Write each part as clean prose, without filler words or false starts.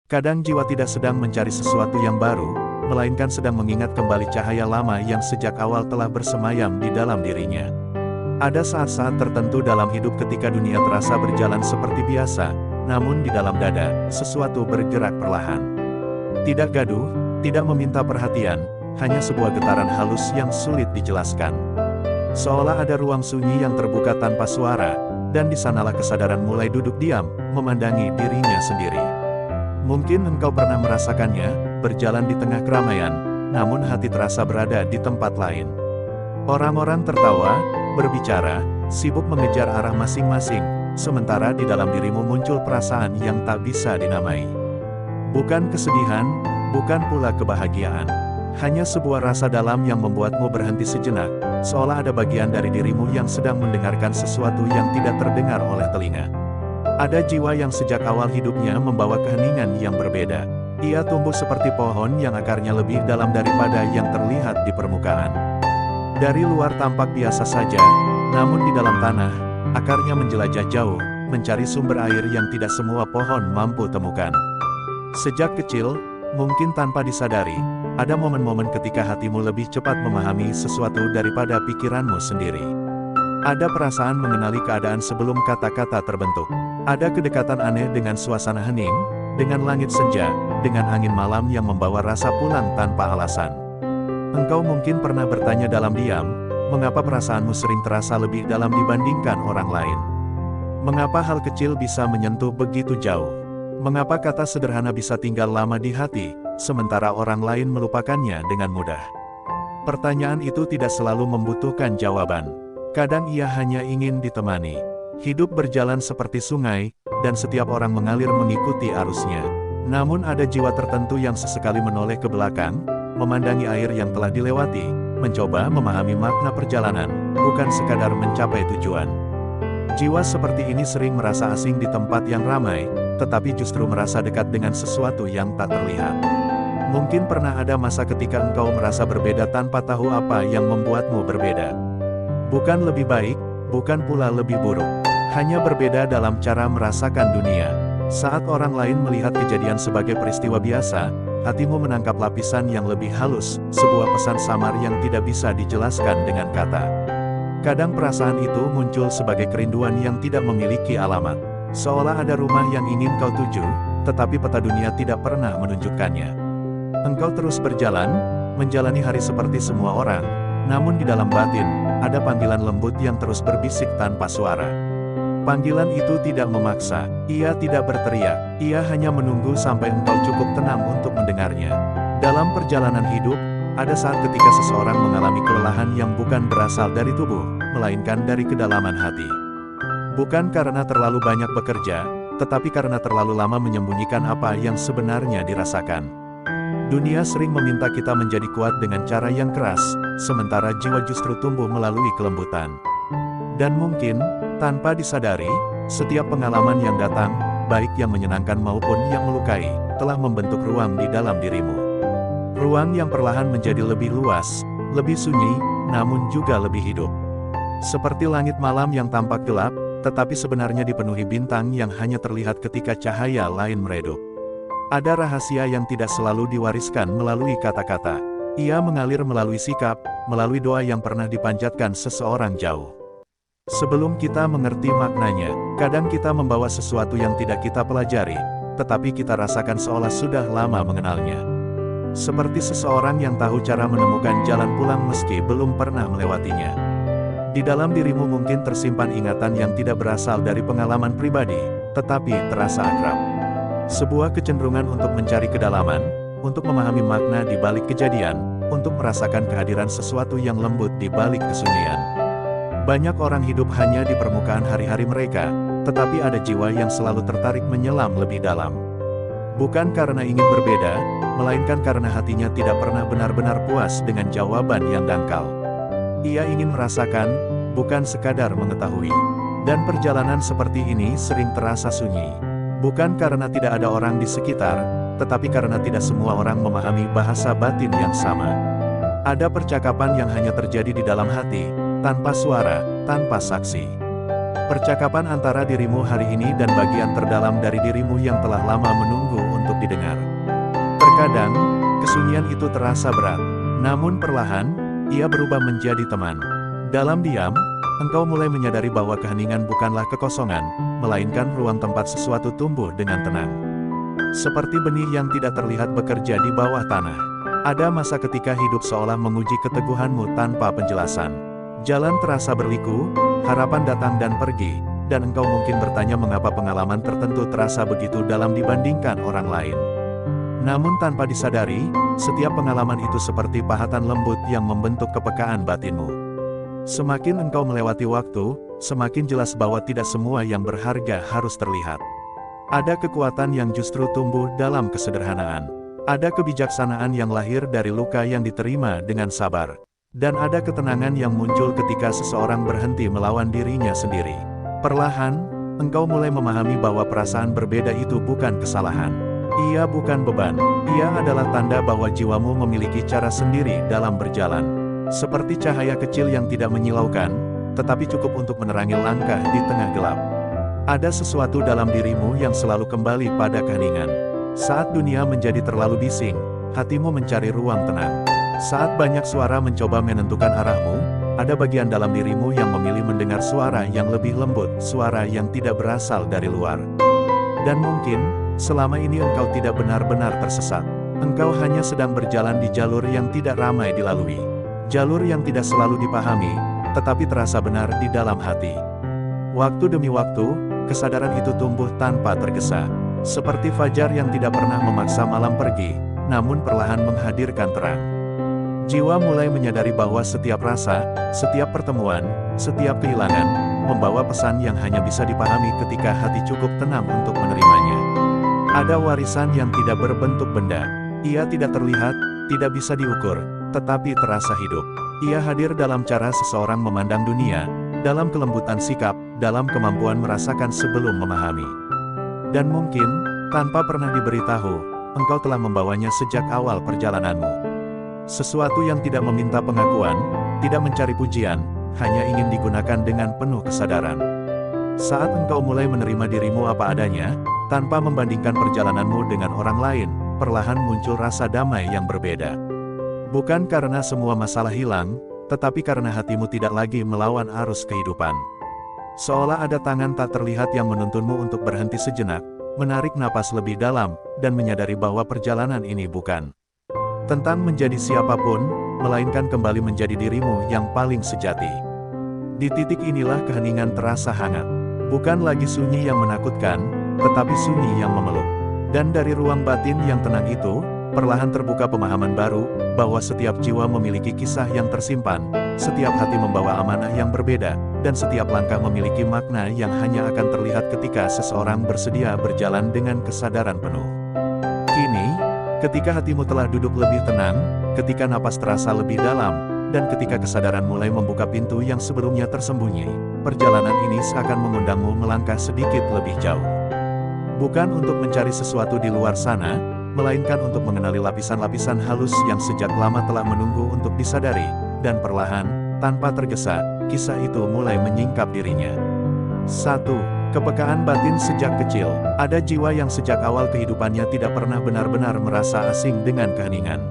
Kadang jiwa tidak sedang mencari sesuatu yang baru, melainkan sedang mengingat kembali cahaya lama yang sejak awal telah bersemayam di dalam dirinya. Ada saat-saat tertentu dalam hidup ketika dunia terasa berjalan seperti biasa, namun di dalam dada, sesuatu bergerak perlahan. Tidak gaduh, tidak meminta perhatian, hanya sebuah getaran halus yang sulit dijelaskan. Seolah ada ruang sunyi yang terbuka tanpa suara, dan di sanalah kesadaran mulai duduk diam, memandangi dirinya sendiri. Mungkin engkau pernah merasakannya, berjalan di tengah keramaian, namun hati terasa berada di tempat lain. Orang-orang tertawa, berbicara, sibuk mengejar arah masing-masing, sementara di dalam dirimu muncul perasaan yang tak bisa dinamai. Bukan kesedihan, bukan pula kebahagiaan. Hanya sebuah rasa dalam yang membuatmu berhenti sejenak, seolah ada bagian dari dirimu yang sedang mendengarkan sesuatu yang tidak terdengar oleh telinga. Ada jiwa yang sejak awal hidupnya membawa keheningan yang berbeda. Ia tumbuh seperti pohon yang akarnya lebih dalam daripada yang terlihat di permukaan. Dari luar tampak biasa saja, namun di dalam tanah, akarnya menjelajah jauh, mencari sumber air yang tidak semua pohon mampu temukan. Sejak kecil, mungkin tanpa disadari, ada momen-momen ketika hatimu lebih cepat memahami sesuatu daripada pikiranmu sendiri. Ada perasaan mengenali keadaan sebelum kata-kata terbentuk. Ada kedekatan aneh dengan suasana hening, dengan langit senja, dengan angin malam yang membawa rasa pulang tanpa alasan. Engkau mungkin pernah bertanya dalam diam, mengapa perasaanmu sering terasa lebih dalam dibandingkan orang lain? Mengapa hal kecil bisa menyentuh begitu jauh? Mengapa kata sederhana bisa tinggal lama di hati, sementara orang lain melupakannya dengan mudah? Pertanyaan itu tidak selalu membutuhkan jawaban. Kadang ia hanya ingin ditemani. Hidup berjalan seperti sungai, dan setiap orang mengalir mengikuti arusnya. Namun ada jiwa tertentu yang sesekali menoleh ke belakang, memandangi air yang telah dilewati, mencoba memahami makna perjalanan, bukan sekadar mencapai tujuan. Jiwa seperti ini sering merasa asing di tempat yang ramai, tetapi justru merasa dekat dengan sesuatu yang tak terlihat. Mungkin pernah ada masa ketika engkau merasa berbeda tanpa tahu apa yang membuatmu berbeda. Bukan lebih baik, bukan pula lebih buruk. Hanya berbeda dalam cara merasakan dunia. Saat orang lain melihat kejadian sebagai peristiwa biasa, hatimu menangkap lapisan yang lebih halus, sebuah pesan samar yang tidak bisa dijelaskan dengan kata. Kadang perasaan itu muncul sebagai kerinduan yang tidak memiliki alamat. Seolah ada rumah yang ingin kau tuju, tetapi peta dunia tidak pernah menunjukkannya. Engkau terus berjalan, menjalani hari seperti semua orang, namun di dalam batin, ada panggilan lembut yang terus berbisik tanpa suara. Panggilan itu tidak memaksa, ia tidak berteriak, ia hanya menunggu sampai engkau cukup tenang untuk mendengarnya. Dalam perjalanan hidup, ada saat ketika seseorang mengalami kelelahan yang bukan berasal dari tubuh, melainkan dari kedalaman hati. Bukan karena terlalu banyak bekerja, tetapi karena terlalu lama menyembunyikan apa yang sebenarnya dirasakan. Dunia sering meminta kita menjadi kuat dengan cara yang keras, sementara jiwa justru tumbuh melalui kelembutan. Dan mungkin, tanpa disadari, setiap pengalaman yang datang, baik yang menyenangkan maupun yang melukai, telah membentuk ruang di dalam dirimu. Ruang yang perlahan menjadi lebih luas, lebih sunyi, namun juga lebih hidup. Seperti langit malam yang tampak gelap, tetapi sebenarnya dipenuhi bintang yang hanya terlihat ketika cahaya lain meredup. Ada rahasia yang tidak selalu diwariskan melalui kata-kata. Ia mengalir melalui sikap, melalui doa yang pernah dipanjatkan seseorang jauh. Sebelum kita mengerti maknanya, kadang kita membawa sesuatu yang tidak kita pelajari, tetapi kita rasakan seolah sudah lama mengenalnya. Seperti seseorang yang tahu cara menemukan jalan pulang meski belum pernah melewatinya. Di dalam dirimu mungkin tersimpan ingatan yang tidak berasal dari pengalaman pribadi, tetapi terasa akrab. Sebuah kecenderungan untuk mencari kedalaman, untuk memahami makna di balik kejadian, untuk merasakan kehadiran sesuatu yang lembut di balik kesunyian. Banyak orang hidup hanya di permukaan hari-hari mereka, tetapi ada jiwa yang selalu tertarik menyelam lebih dalam. Bukan karena ingin berbeda, melainkan karena hatinya tidak pernah benar-benar puas dengan jawaban yang dangkal. Ia ingin merasakan, bukan sekadar mengetahui. Dan perjalanan seperti ini sering terasa sunyi. Bukan karena tidak ada orang di sekitar, tetapi karena tidak semua orang memahami bahasa batin yang sama. Ada percakapan yang hanya terjadi di dalam hati, tanpa suara, tanpa saksi. Percakapan antara dirimu hari ini dan bagian terdalam dari dirimu yang telah lama menunggu untuk didengar. Terkadang, kesunyian itu terasa berat. Namun perlahan, ia berubah menjadi teman. Dalam diam, engkau mulai menyadari bahwa keheningan bukanlah kekosongan, melainkan ruang tempat sesuatu tumbuh dengan tenang. Seperti benih yang tidak terlihat bekerja di bawah tanah. Ada masa ketika hidup seolah menguji keteguhanmu tanpa penjelasan. Jalan terasa berliku, harapan datang dan pergi, dan engkau mungkin bertanya mengapa pengalaman tertentu terasa begitu dalam dibandingkan orang lain. Namun tanpa disadari, setiap pengalaman itu seperti pahatan lembut yang membentuk kepekaan batinmu. Semakin engkau melewati waktu, semakin jelas bahwa tidak semua yang berharga harus terlihat. Ada kekuatan yang justru tumbuh dalam kesederhanaan. Ada kebijaksanaan yang lahir dari luka yang diterima dengan sabar. Dan ada ketenangan yang muncul ketika seseorang berhenti melawan dirinya sendiri. Perlahan, engkau mulai memahami bahwa perasaan berbeda itu bukan kesalahan. Ia bukan beban, ia adalah tanda bahwa jiwamu memiliki cara sendiri dalam berjalan. Seperti cahaya kecil yang tidak menyilaukan, tetapi cukup untuk menerangi langkah di tengah gelap. Ada sesuatu dalam dirimu yang selalu kembali pada keheningan. Saat dunia menjadi terlalu bising, hatimu mencari ruang tenang. Saat banyak suara mencoba menentukan arahmu, ada bagian dalam dirimu yang memilih mendengar suara yang lebih lembut, suara yang tidak berasal dari luar. Dan mungkin, selama ini engkau tidak benar-benar tersesat. Engkau hanya sedang berjalan di jalur yang tidak ramai dilalui. Jalur yang tidak selalu dipahami, tetapi terasa benar di dalam hati. Waktu demi waktu, kesadaran itu tumbuh tanpa tergesa. Seperti fajar yang tidak pernah memaksa malam pergi, namun perlahan menghadirkan terang. Jiwa mulai menyadari bahwa setiap rasa, setiap pertemuan, setiap kehilangan, membawa pesan yang hanya bisa dipahami ketika hati cukup tenang untuk menerimanya. Ada warisan yang tidak berbentuk benda. Ia tidak terlihat, tidak bisa diukur, tetapi terasa hidup. Ia hadir dalam cara seseorang memandang dunia, dalam kelembutan sikap, dalam kemampuan merasakan sebelum memahami. Dan mungkin, tanpa pernah diberitahu, engkau telah membawanya sejak awal perjalananmu. Sesuatu yang tidak meminta pengakuan, tidak mencari pujian, hanya ingin digunakan dengan penuh kesadaran. Saat engkau mulai menerima dirimu apa adanya, tanpa membandingkan perjalananmu dengan orang lain, perlahan muncul rasa damai yang berbeda. Bukan karena semua masalah hilang, tetapi karena hatimu tidak lagi melawan arus kehidupan. Seolah ada tangan tak terlihat yang menuntunmu untuk berhenti sejenak, menarik napas lebih dalam, dan menyadari bahwa perjalanan ini bukan tentang menjadi siapapun, melainkan kembali menjadi dirimu yang paling sejati. Di titik inilah keheningan terasa hangat. Bukan lagi sunyi yang menakutkan, tetapi sunyi yang memeluk. Dan dari ruang batin yang tenang itu, perlahan terbuka pemahaman baru, bahwa setiap jiwa memiliki kisah yang tersimpan, setiap hati membawa amanah yang berbeda, dan setiap langkah memiliki makna yang hanya akan terlihat ketika seseorang bersedia berjalan dengan kesadaran penuh. Kini, ketika hatimu telah duduk lebih tenang, ketika napas terasa lebih dalam, dan ketika kesadaran mulai membuka pintu yang sebelumnya tersembunyi, perjalanan ini seakan mengundangmu melangkah sedikit lebih jauh. Bukan untuk mencari sesuatu di luar sana, melainkan untuk mengenali lapisan-lapisan halus yang sejak lama telah menunggu untuk disadari, dan perlahan, tanpa tergesa, kisah itu mulai menyingkap dirinya. 1. Kepekaan batin sejak kecil. Ada jiwa yang sejak awal kehidupannya tidak pernah benar-benar merasa asing dengan keheningan.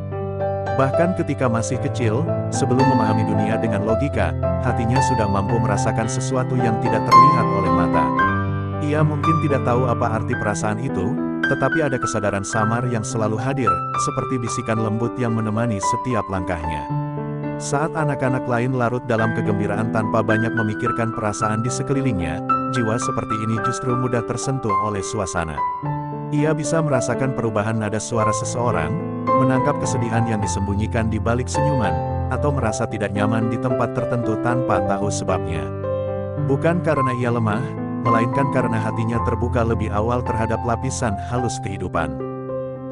Bahkan ketika masih kecil, sebelum memahami dunia dengan logika, hatinya sudah mampu merasakan sesuatu yang tidak terlihat oleh mata. Ia mungkin tidak tahu apa arti perasaan itu, tetapi ada kesadaran samar yang selalu hadir, seperti bisikan lembut yang menemani setiap langkahnya. Saat anak-anak lain larut dalam kegembiraan tanpa banyak memikirkan perasaan di sekelilingnya, jiwa seperti ini justru mudah tersentuh oleh suasana. Ia bisa merasakan perubahan nada suara seseorang, menangkap kesedihan yang disembunyikan di balik senyuman, atau merasa tidak nyaman di tempat tertentu tanpa tahu sebabnya. Bukan karena ia lemah, melainkan karena hatinya terbuka lebih awal terhadap lapisan halus kehidupan.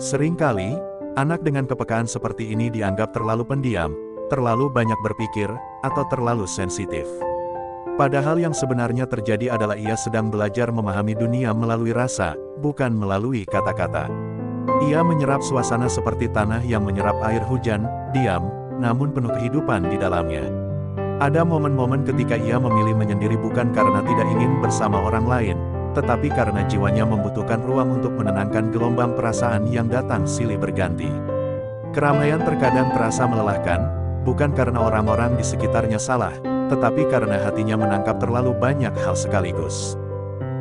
Seringkali, anak dengan kepekaan seperti ini dianggap terlalu pendiam, terlalu banyak berpikir, atau terlalu sensitif. Padahal yang sebenarnya terjadi adalah ia sedang belajar memahami dunia melalui rasa, bukan melalui kata-kata. Ia menyerap suasana seperti tanah yang menyerap air hujan, diam, namun penuh kehidupan di dalamnya. Ada momen-momen ketika ia memilih menyendiri bukan karena tidak ingin bersama orang lain, tetapi karena jiwanya membutuhkan ruang untuk menenangkan gelombang perasaan yang datang silih berganti. Keramaian terkadang terasa melelahkan, bukan karena orang-orang di sekitarnya salah, tetapi karena hatinya menangkap terlalu banyak hal sekaligus.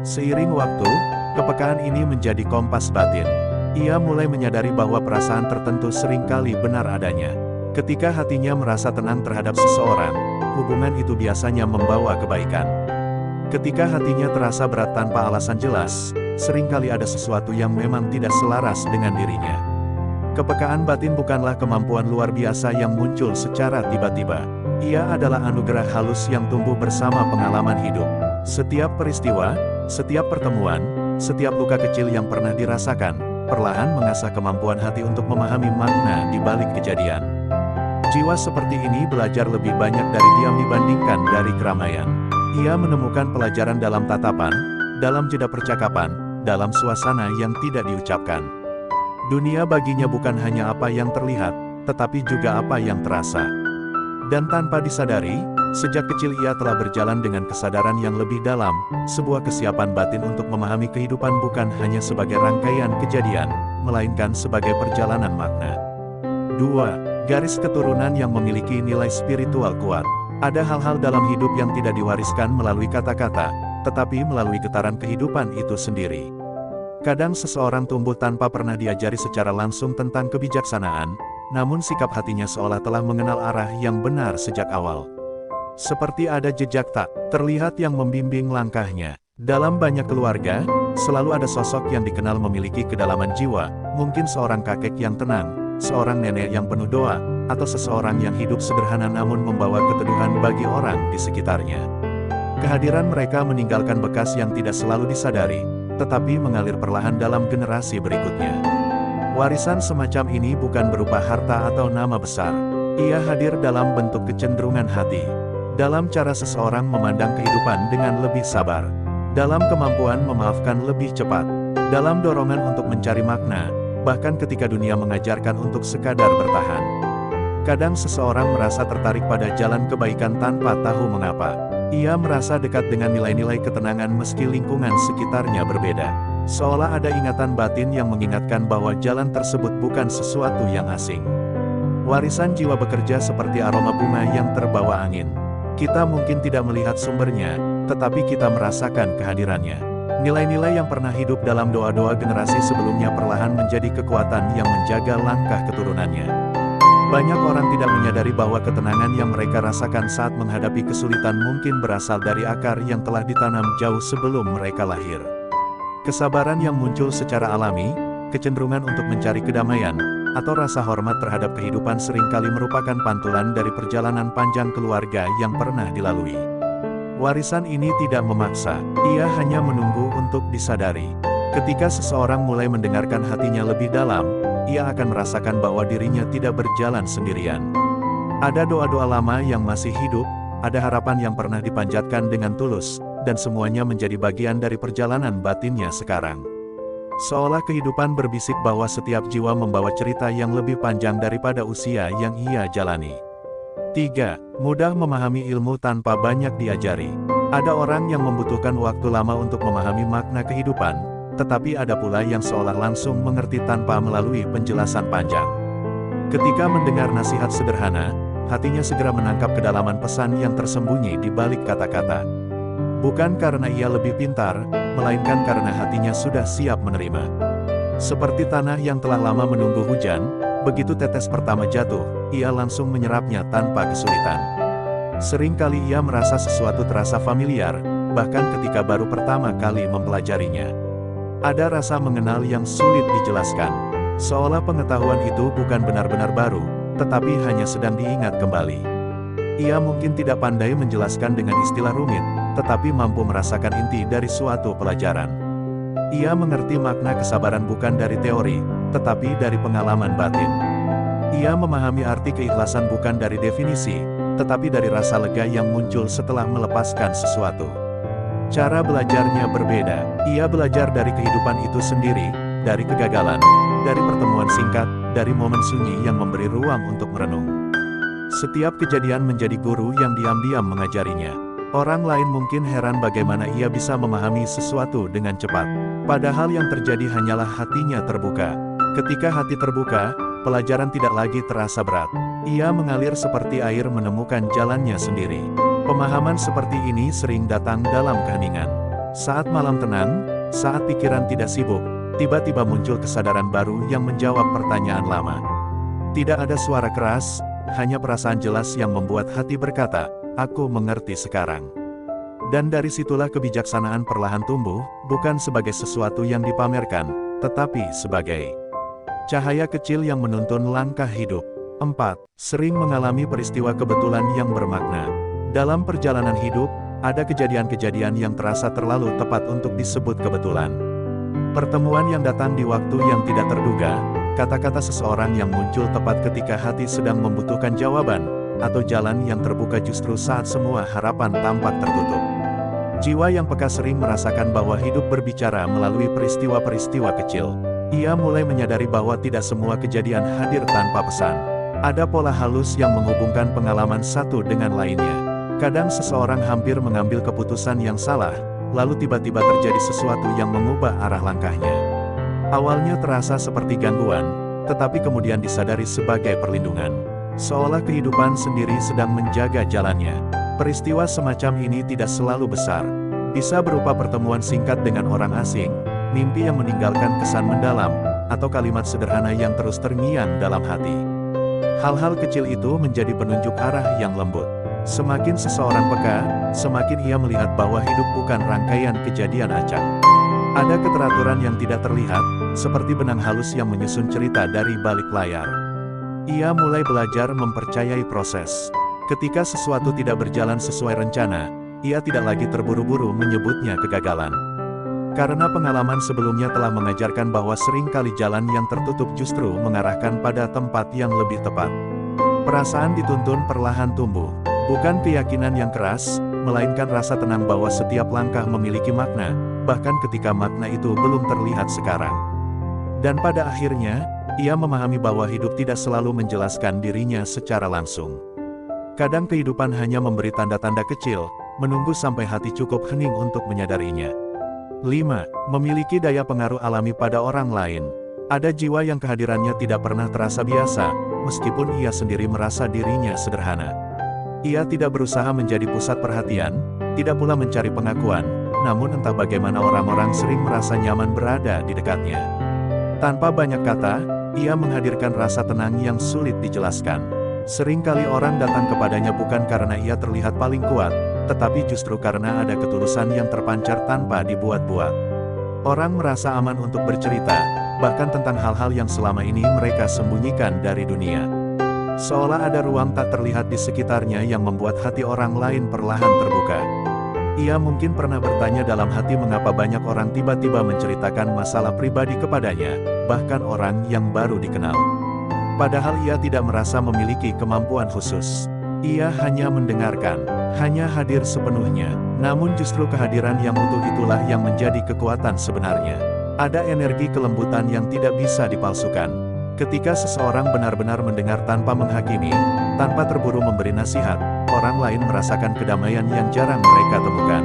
Seiring waktu, kepekaan ini menjadi kompas batin. Ia mulai menyadari bahwa perasaan tertentu seringkali benar adanya. Ketika hatinya merasa tenang terhadap seseorang, hubungan itu biasanya membawa kebaikan. Ketika hatinya terasa berat tanpa alasan jelas, seringkali ada sesuatu yang memang tidak selaras dengan dirinya. Kepekaan batin bukanlah kemampuan luar biasa yang muncul secara tiba-tiba. Ia adalah anugerah halus yang tumbuh bersama pengalaman hidup. Setiap peristiwa, setiap pertemuan, setiap luka kecil yang pernah dirasakan, perlahan mengasah kemampuan hati untuk memahami makna di balik kejadian. Jiwa seperti ini belajar lebih banyak dari diam dibandingkan dari keramaian. Ia menemukan pelajaran dalam tatapan, dalam jeda percakapan, dalam suasana yang tidak diucapkan. Dunia baginya bukan hanya apa yang terlihat, tetapi juga apa yang terasa. Dan tanpa disadari, sejak kecil ia telah berjalan dengan kesadaran yang lebih dalam, sebuah kesiapan batin untuk memahami kehidupan bukan hanya sebagai rangkaian kejadian, melainkan sebagai perjalanan makna. 2. Garis keturunan yang memiliki nilai spiritual kuat. Ada hal-hal dalam hidup yang tidak diwariskan melalui kata-kata, tetapi melalui getaran kehidupan itu sendiri. Kadang seseorang tumbuh tanpa pernah diajari secara langsung tentang kebijaksanaan, namun sikap hatinya seolah telah mengenal arah yang benar sejak awal. Seperti ada jejak tak terlihat yang membimbing langkahnya. Dalam banyak keluarga, selalu ada sosok yang dikenal memiliki kedalaman jiwa, mungkin seorang kakek yang tenang, seorang nenek yang penuh doa, atau seseorang yang hidup sederhana namun membawa keteduhan bagi orang di sekitarnya. Kehadiran mereka meninggalkan bekas yang tidak selalu disadari, tetapi mengalir perlahan dalam generasi berikutnya. Warisan semacam ini bukan berupa harta atau nama besar. Ia hadir dalam bentuk kecenderungan hati, dalam cara seseorang memandang kehidupan dengan lebih sabar, dalam kemampuan memaafkan lebih cepat, dalam dorongan untuk mencari makna, bahkan ketika dunia mengajarkan untuk sekadar bertahan. Kadang seseorang merasa tertarik pada jalan kebaikan tanpa tahu mengapa. Ia merasa dekat dengan nilai-nilai ketenangan meski lingkungan sekitarnya berbeda. Seolah ada ingatan batin yang mengingatkan bahwa jalan tersebut bukan sesuatu yang asing. Warisan jiwa bekerja seperti aroma bunga yang terbawa angin. Kita mungkin tidak melihat sumbernya, tetapi kita merasakan kehadirannya. Nilai-nilai yang pernah hidup dalam doa-doa generasi sebelumnya perlahan menjadi kekuatan yang menjaga langkah keturunannya. Banyak orang tidak menyadari bahwa ketenangan yang mereka rasakan saat menghadapi kesulitan mungkin berasal dari akar yang telah ditanam jauh sebelum mereka lahir. Kesabaran yang muncul secara alami, kecenderungan untuk mencari kedamaian, atau rasa hormat terhadap kehidupan seringkali merupakan pantulan dari perjalanan panjang keluarga yang pernah dilalui. Warisan ini tidak memaksa, ia hanya menunggu untuk disadari. Ketika seseorang mulai mendengarkan hatinya lebih dalam, ia akan merasakan bahwa dirinya tidak berjalan sendirian. Ada doa-doa lama yang masih hidup, ada harapan yang pernah dipanjatkan dengan tulus, dan semuanya menjadi bagian dari perjalanan batinnya sekarang. Seolah kehidupan berbisik bahwa setiap jiwa membawa cerita yang lebih panjang daripada usia yang ia jalani. 3. Mudah memahami ilmu tanpa banyak diajari. Ada orang yang membutuhkan waktu lama untuk memahami makna kehidupan, tetapi ada pula yang seolah langsung mengerti tanpa melalui penjelasan panjang. Ketika mendengar nasihat sederhana, hatinya segera menangkap kedalaman pesan yang tersembunyi di balik kata-kata. Bukan karena ia lebih pintar, melainkan karena hatinya sudah siap menerima. Seperti tanah yang telah lama menunggu hujan, begitu tetes pertama jatuh, ia langsung menyerapnya tanpa kesulitan. Seringkali ia merasa sesuatu terasa familiar, bahkan ketika baru pertama kali mempelajarinya. Ada rasa mengenal yang sulit dijelaskan. Seolah pengetahuan itu bukan benar-benar baru, tetapi hanya sedang diingat kembali. Ia mungkin tidak pandai menjelaskan dengan istilah rumit, tetapi mampu merasakan inti dari suatu pelajaran. Ia mengerti makna kesabaran bukan dari teori, tetapi dari pengalaman batin. Ia memahami arti keikhlasan bukan dari definisi, tetapi dari rasa lega yang muncul setelah melepaskan sesuatu. Cara belajarnya berbeda. Ia belajar dari kehidupan itu sendiri, dari kegagalan, dari pertemuan singkat, dari momen sunyi yang memberi ruang untuk merenung. Setiap kejadian menjadi guru yang diam-diam mengajarinya. Orang lain mungkin heran bagaimana ia bisa memahami sesuatu dengan cepat. Padahal yang terjadi hanyalah hatinya terbuka. Ketika hati terbuka, pelajaran tidak lagi terasa berat. Ia mengalir seperti air menemukan jalannya sendiri. Pemahaman seperti ini sering datang dalam keheningan. Saat malam tenang, saat pikiran tidak sibuk, tiba-tiba muncul kesadaran baru yang menjawab pertanyaan lama. Tidak ada suara keras, hanya perasaan jelas yang membuat hati berkata, "Aku mengerti sekarang." Dan dari situlah kebijaksanaan perlahan tumbuh, bukan sebagai sesuatu yang dipamerkan, tetapi sebagai cahaya kecil yang menuntun langkah hidup. 4. Sering mengalami peristiwa kebetulan yang bermakna. Dalam perjalanan hidup, ada kejadian-kejadian yang terasa terlalu tepat untuk disebut kebetulan. Pertemuan yang datang di waktu yang tidak terduga, kata-kata seseorang yang muncul tepat ketika hati sedang membutuhkan jawaban, atau jalan yang terbuka justru saat semua harapan tampak tertutup. Jiwa yang peka sering merasakan bahwa hidup berbicara melalui peristiwa-peristiwa kecil. Ia mulai menyadari bahwa tidak semua kejadian hadir tanpa pesan. Ada pola halus yang menghubungkan pengalaman satu dengan lainnya. Kadang seseorang hampir mengambil keputusan yang salah, lalu tiba-tiba terjadi sesuatu yang mengubah arah langkahnya. Awalnya terasa seperti gangguan, tetapi kemudian disadari sebagai perlindungan. Seolah kehidupan sendiri sedang menjaga jalannya. Peristiwa semacam ini tidak selalu besar. Bisa berupa pertemuan singkat dengan orang asing, mimpi yang meninggalkan kesan mendalam, atau kalimat sederhana yang terus terngiang dalam hati. Hal-hal kecil itu menjadi penunjuk arah yang lembut. Semakin seseorang peka, semakin ia melihat bahwa hidup bukan rangkaian kejadian acak. Ada keteraturan yang tidak terlihat, seperti benang halus yang menyusun cerita dari balik layar. Ia mulai belajar mempercayai proses. Ketika sesuatu tidak berjalan sesuai rencana, ia tidak lagi terburu-buru menyebutnya kegagalan. Karena pengalaman sebelumnya telah mengajarkan bahwa seringkali jalan yang tertutup justru mengarahkan pada tempat yang lebih tepat. Perasaan dituntun perlahan tumbuh. Bukan keyakinan yang keras, melainkan rasa tenang bahwa setiap langkah memiliki makna, bahkan ketika makna itu belum terlihat sekarang. Dan pada akhirnya, ia memahami bahwa hidup tidak selalu menjelaskan dirinya secara langsung. Kadang kehidupan hanya memberi tanda-tanda kecil, menunggu sampai hati cukup hening untuk menyadarinya. 5. Memiliki daya pengaruh alami pada orang lain. Ada jiwa yang kehadirannya tidak pernah terasa biasa, meskipun ia sendiri merasa dirinya sederhana. Ia tidak berusaha menjadi pusat perhatian, tidak pula mencari pengakuan, namun entah bagaimana orang-orang sering merasa nyaman berada di dekatnya. Tanpa banyak kata, ia menghadirkan rasa tenang yang sulit dijelaskan. Seringkali orang datang kepadanya bukan karena ia terlihat paling kuat, tetapi justru karena ada ketulusan yang terpancar tanpa dibuat-buat. Orang merasa aman untuk bercerita, bahkan tentang hal-hal yang selama ini mereka sembunyikan dari dunia. Seolah ada ruang tak terlihat di sekitarnya yang membuat hati orang lain perlahan terbuka. Ia mungkin pernah bertanya dalam hati mengapa banyak orang tiba-tiba menceritakan masalah pribadi kepadanya, bahkan orang yang baru dikenal. Padahal ia tidak merasa memiliki kemampuan khusus. Ia hanya mendengarkan, hanya hadir sepenuhnya. Namun justru kehadiran yang utuh itulah yang menjadi kekuatan sebenarnya. Ada energi kelembutan yang tidak bisa dipalsukan. Ketika seseorang benar-benar mendengar tanpa menghakimi, tanpa terburu memberi nasihat, orang lain merasakan kedamaian yang jarang mereka temukan.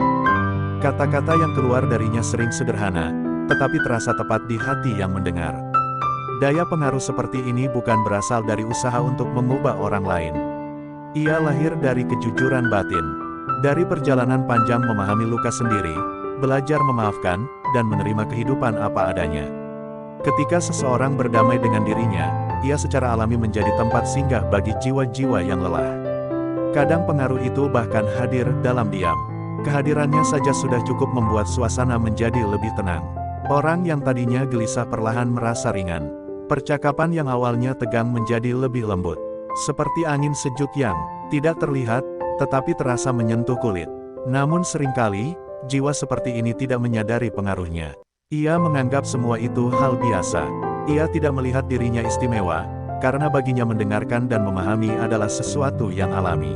Kata-kata yang keluar darinya sering sederhana, tetapi terasa tepat di hati yang mendengar. Daya pengaruh seperti ini bukan berasal dari usaha untuk mengubah orang lain. Ia lahir dari kejujuran batin. Dari perjalanan panjang memahami luka sendiri, belajar memaafkan, dan menerima kehidupan apa adanya. Ketika seseorang berdamai dengan dirinya, ia secara alami menjadi tempat singgah bagi jiwa-jiwa yang lelah. Kadang pengaruh itu bahkan hadir dalam diam. Kehadirannya saja sudah cukup membuat suasana menjadi lebih tenang. Orang yang tadinya gelisah perlahan merasa ringan. Percakapan yang awalnya tegang menjadi lebih lembut. Seperti angin sejuk yang tidak terlihat, tetapi terasa menyentuh kulit. Namun seringkali, jiwa seperti ini tidak menyadari pengaruhnya. Ia menganggap semua itu hal biasa. Ia tidak melihat dirinya istimewa, karena baginya mendengarkan dan memahami adalah sesuatu yang alami.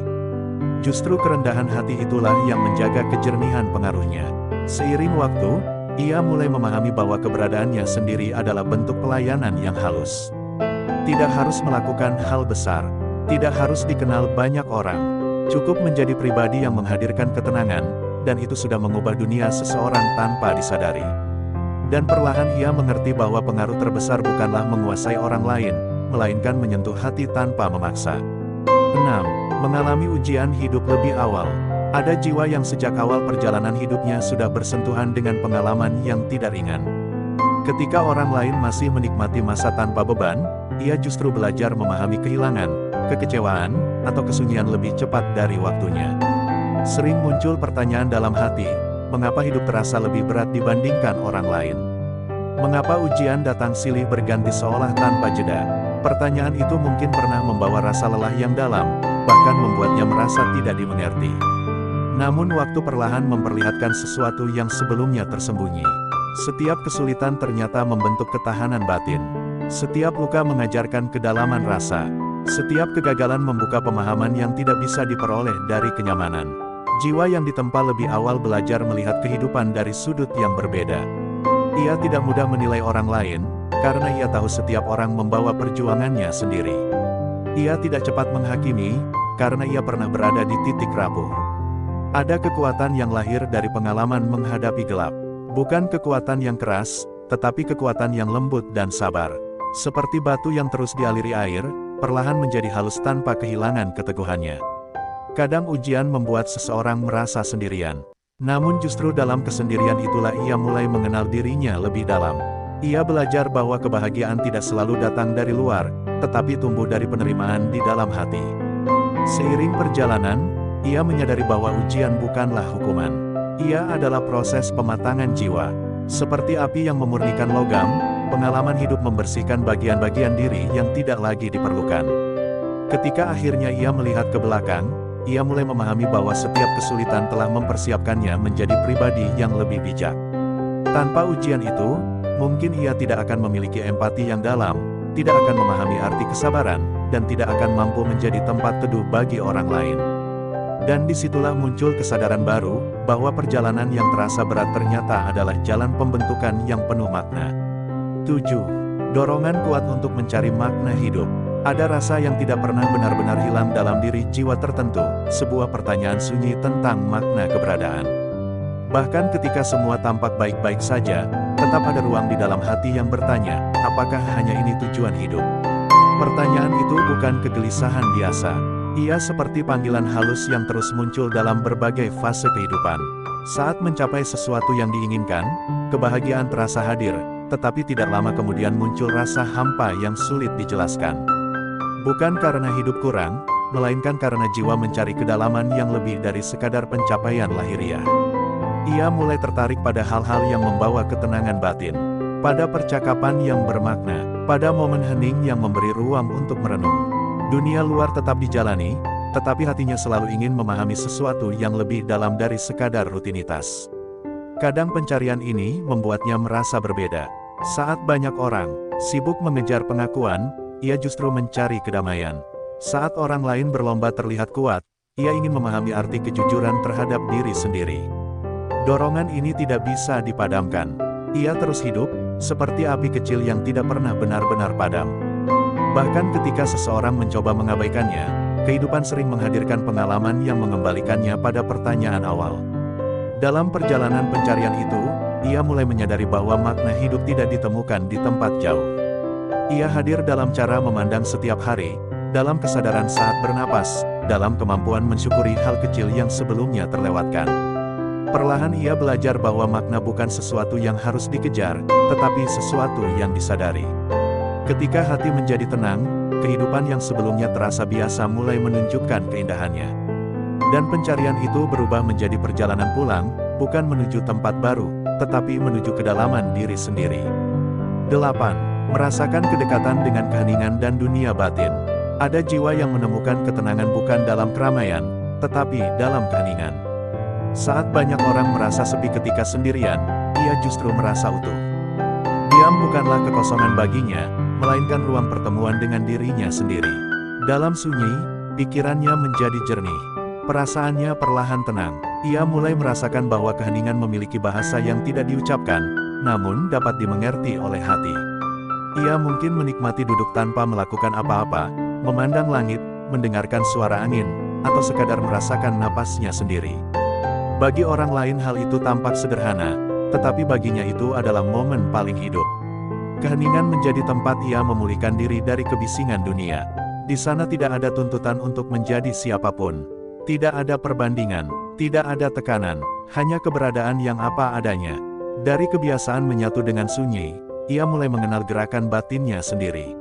Justru kerendahan hati itulah yang menjaga kejernihan pengaruhnya. Seiring waktu, ia mulai memahami bahwa keberadaannya sendiri adalah bentuk pelayanan yang halus. Tidak harus melakukan hal besar, tidak harus dikenal banyak orang. Cukup menjadi pribadi yang menghadirkan ketenangan, dan itu sudah mengubah dunia seseorang tanpa disadari. Dan perlahan ia mengerti bahwa pengaruh terbesar bukanlah menguasai orang lain, melainkan menyentuh hati tanpa memaksa. 6. Mengalami ujian hidup lebih awal. Ada jiwa yang sejak awal perjalanan hidupnya sudah bersentuhan dengan pengalaman yang tidak ringan. Ketika orang lain masih menikmati masa tanpa beban, ia justru belajar memahami kehilangan, kekecewaan, atau kesunyian lebih cepat dari waktunya. Sering muncul pertanyaan dalam hati, mengapa hidup terasa lebih berat dibandingkan orang lain? Mengapa ujian datang silih berganti seolah tanpa jeda? Pertanyaan itu mungkin pernah membawa rasa lelah yang dalam, bahkan membuatnya merasa tidak dimengerti. Namun waktu perlahan memperlihatkan sesuatu yang sebelumnya tersembunyi. Setiap kesulitan ternyata membentuk ketahanan batin. Setiap luka mengajarkan kedalaman rasa. Setiap kegagalan membuka pemahaman yang tidak bisa diperoleh dari kenyamanan. Jiwa yang ditempa lebih awal belajar melihat kehidupan dari sudut yang berbeda. Ia tidak mudah menilai orang lain, karena ia tahu setiap orang membawa perjuangannya sendiri. Ia tidak cepat menghakimi, karena ia pernah berada di titik rapuh. Ada kekuatan yang lahir dari pengalaman menghadapi gelap. Bukan kekuatan yang keras, tetapi kekuatan yang lembut dan sabar. Seperti batu yang terus dialiri air, perlahan menjadi halus tanpa kehilangan keteguhannya. Kadang ujian membuat seseorang merasa sendirian. Namun justru dalam kesendirian itulah ia mulai mengenal dirinya lebih dalam. Ia belajar bahwa kebahagiaan tidak selalu datang dari luar, tetapi tumbuh dari penerimaan di dalam hati. Seiring perjalanan, ia menyadari bahwa ujian bukanlah hukuman. Ia adalah proses pematangan jiwa. Seperti api yang memurnikan logam, pengalaman hidup membersihkan bagian-bagian diri yang tidak lagi diperlukan. Ketika akhirnya ia melihat ke belakang, ia mulai memahami bahwa setiap kesulitan telah mempersiapkannya menjadi pribadi yang lebih bijak. Tanpa ujian itu, mungkin ia tidak akan memiliki empati yang dalam, tidak akan memahami arti kesabaran, dan tidak akan mampu menjadi tempat teduh bagi orang lain. Dan disitulah muncul kesadaran baru, bahwa perjalanan yang terasa berat ternyata adalah jalan pembentukan yang penuh makna. 7. Dorongan kuat untuk mencari makna hidup. Ada rasa yang tidak pernah benar-benar hilang dalam diri jiwa tertentu, sebuah pertanyaan sunyi tentang makna keberadaan. Bahkan ketika semua tampak baik-baik saja, tetap ada ruang di dalam hati yang bertanya, apakah hanya ini tujuan hidup? Pertanyaan itu bukan kegelisahan biasa. Ia seperti panggilan halus yang terus muncul dalam berbagai fase kehidupan. Saat mencapai sesuatu yang diinginkan, kebahagiaan terasa hadir, tetapi tidak lama kemudian muncul rasa hampa yang sulit dijelaskan. Bukan karena hidup kurang, melainkan karena jiwa mencari kedalaman yang lebih dari sekadar pencapaian lahiriah. Ia mulai tertarik pada hal-hal yang membawa ketenangan batin, pada percakapan yang bermakna, pada momen hening yang memberi ruang untuk merenung. Dunia luar tetap dijalani, tetapi hatinya selalu ingin memahami sesuatu yang lebih dalam dari sekadar rutinitas. Kadang pencarian ini membuatnya merasa berbeda. Saat banyak orang sibuk mengejar pengakuan, ia justru mencari kedamaian. Saat orang lain berlomba terlihat kuat, ia ingin memahami arti kejujuran terhadap diri sendiri. Dorongan ini tidak bisa dipadamkan. Ia terus hidup, seperti api kecil yang tidak pernah benar-benar padam. Bahkan ketika seseorang mencoba mengabaikannya, kehidupan sering menghadirkan pengalaman yang mengembalikannya pada pertanyaan awal. Dalam perjalanan pencarian itu, ia mulai menyadari bahwa makna hidup tidak ditemukan di tempat jauh. Ia hadir dalam cara memandang setiap hari, dalam kesadaran saat bernapas, dalam kemampuan mensyukuri hal kecil yang sebelumnya terlewatkan. Perlahan ia belajar bahwa makna bukan sesuatu yang harus dikejar, tetapi sesuatu yang disadari. Ketika hati menjadi tenang, kehidupan yang sebelumnya terasa biasa mulai menunjukkan keindahannya. Dan pencarian itu berubah menjadi perjalanan pulang, bukan menuju tempat baru, tetapi menuju kedalaman diri sendiri. 8. Merasakan kedekatan dengan keheningan dan dunia batin. Ada jiwa yang menemukan ketenangan bukan dalam keramaian, tetapi dalam keheningan. Saat banyak orang merasa sepi ketika sendirian, ia justru merasa utuh. Diam bukanlah kekosongan baginya, melainkan ruang pertemuan dengan dirinya sendiri. Dalam sunyi, pikirannya menjadi jernih. Perasaannya perlahan tenang. Ia mulai merasakan bahwa keheningan memiliki bahasa yang tidak diucapkan, namun dapat dimengerti oleh hati. Ia mungkin menikmati duduk tanpa melakukan apa-apa, memandang langit, mendengarkan suara angin, atau sekadar merasakan napasnya sendiri. Bagi orang lain hal itu tampak sederhana, tetapi baginya itu adalah momen paling hidup. Keheningan menjadi tempat ia memulihkan diri dari kebisingan dunia. Di sana tidak ada tuntutan untuk menjadi siapapun. Tidak ada perbandingan, tidak ada tekanan, hanya keberadaan yang apa adanya. Dari kebiasaan menyatu dengan sunyi, ia mulai mengenal gerakan batinnya sendiri.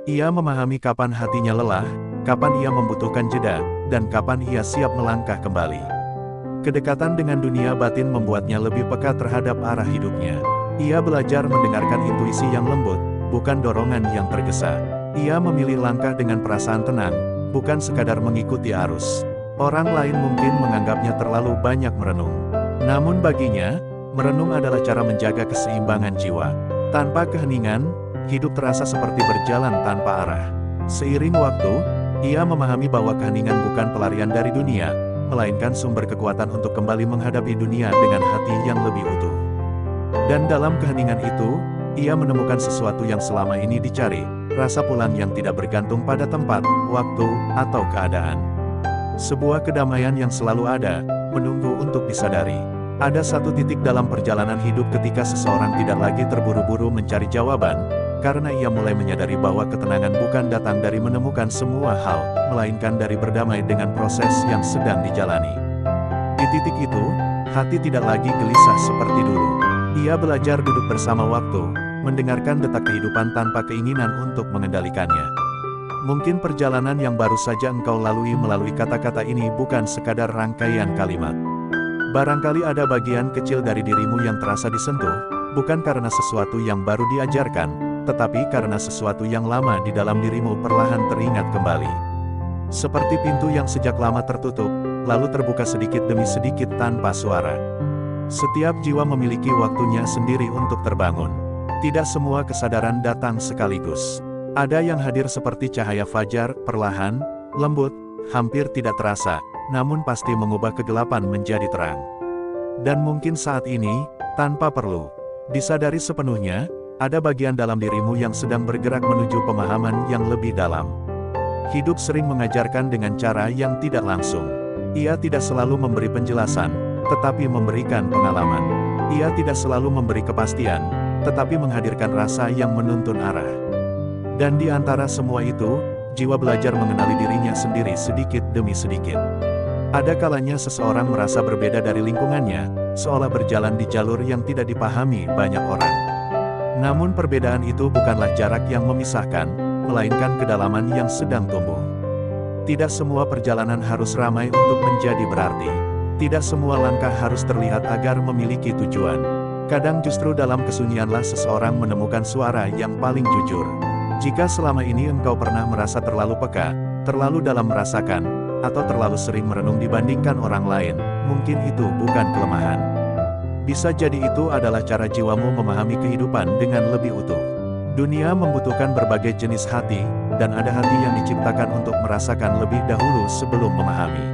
Ia memahami kapan hatinya lelah, kapan ia membutuhkan jeda, dan kapan ia siap melangkah kembali. Kedekatan dengan dunia batin membuatnya lebih peka terhadap arah hidupnya. Ia belajar mendengarkan intuisi yang lembut, bukan dorongan yang tergesa. Ia memilih langkah dengan perasaan tenang, bukan sekadar mengikuti arus. Orang lain mungkin menganggapnya terlalu banyak merenung. Namun baginya, merenung adalah cara menjaga keseimbangan jiwa. Tanpa keheningan, hidup terasa seperti berjalan tanpa arah. Seiring waktu, ia memahami bahwa keheningan bukan pelarian dari dunia, melainkan sumber kekuatan untuk kembali menghadapi dunia dengan hati yang lebih utuh. Dan dalam keheningan itu, ia menemukan sesuatu yang selama ini dicari, rasa pulang yang tidak bergantung pada tempat, waktu, atau keadaan. Sebuah kedamaian yang selalu ada, menunggu untuk disadari. Ada satu titik dalam perjalanan hidup ketika seseorang tidak lagi terburu-buru mencari jawaban, karena ia mulai menyadari bahwa ketenangan bukan datang dari menemukan semua hal, melainkan dari berdamai dengan proses yang sedang dijalani. Di titik itu, hati tidak lagi gelisah seperti dulu. Ia belajar duduk bersama waktu, mendengarkan detak kehidupan tanpa keinginan untuk mengendalikannya. Mungkin perjalanan yang baru saja engkau lalui melalui kata-kata ini bukan sekadar rangkaian kalimat. Barangkali ada bagian kecil dari dirimu yang terasa disentuh, bukan karena sesuatu yang baru diajarkan, tetapi karena sesuatu yang lama di dalam dirimu perlahan teringat kembali. Seperti pintu yang sejak lama tertutup, lalu terbuka sedikit demi sedikit tanpa suara. Setiap jiwa memiliki waktunya sendiri untuk terbangun. Tidak semua kesadaran datang sekaligus. Ada yang hadir seperti cahaya fajar, perlahan, lembut, hampir tidak terasa, namun pasti mengubah kegelapan menjadi terang. Dan mungkin saat ini, tanpa perlu disadari sepenuhnya, ada bagian dalam dirimu yang sedang bergerak menuju pemahaman yang lebih dalam. Hidup sering mengajarkan dengan cara yang tidak langsung. Ia tidak selalu memberi penjelasan, tetapi memberikan pengalaman. Ia tidak selalu memberi kepastian, tetapi menghadirkan rasa yang menuntun arah. Dan di antara semua itu, jiwa belajar mengenali dirinya sendiri sedikit demi sedikit. Ada kalanya seseorang merasa berbeda dari lingkungannya, seolah berjalan di jalur yang tidak dipahami banyak orang. Namun perbedaan itu bukanlah jarak yang memisahkan, melainkan kedalaman yang sedang tumbuh. Tidak semua perjalanan harus ramai untuk menjadi berarti. Tidak semua langkah harus terlihat agar memiliki tujuan. Kadang justru dalam kesunyianlah seseorang menemukan suara yang paling jujur. Jika selama ini engkau pernah merasa terlalu peka, terlalu dalam merasakan, atau terlalu sering merenung dibandingkan orang lain, mungkin itu bukan kelemahan. Bisa jadi itu adalah cara jiwamu memahami kehidupan dengan lebih utuh. Dunia membutuhkan berbagai jenis hati, dan ada hati yang diciptakan untuk merasakan lebih dahulu sebelum memahami.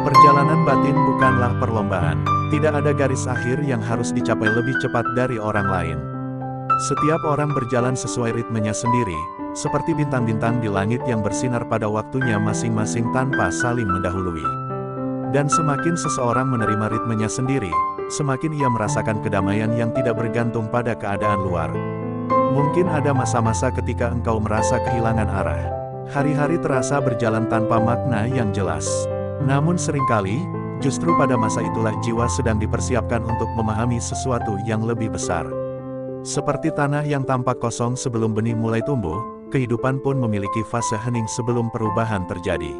Perjalanan batin bukanlah perlombaan. Tidak ada garis akhir yang harus dicapai lebih cepat dari orang lain. Setiap orang berjalan sesuai ritmenya sendiri, seperti bintang-bintang di langit yang bersinar pada waktunya masing-masing tanpa saling mendahului. Dan semakin seseorang menerima ritmenya sendiri, semakin ia merasakan kedamaian yang tidak bergantung pada keadaan luar. Mungkin ada masa-masa ketika engkau merasa kehilangan arah. Hari-hari terasa berjalan tanpa makna yang jelas. Namun seringkali, justru pada masa itulah jiwa sedang dipersiapkan untuk memahami sesuatu yang lebih besar. Seperti tanah yang tampak kosong sebelum benih mulai tumbuh, kehidupan pun memiliki fase hening sebelum perubahan terjadi.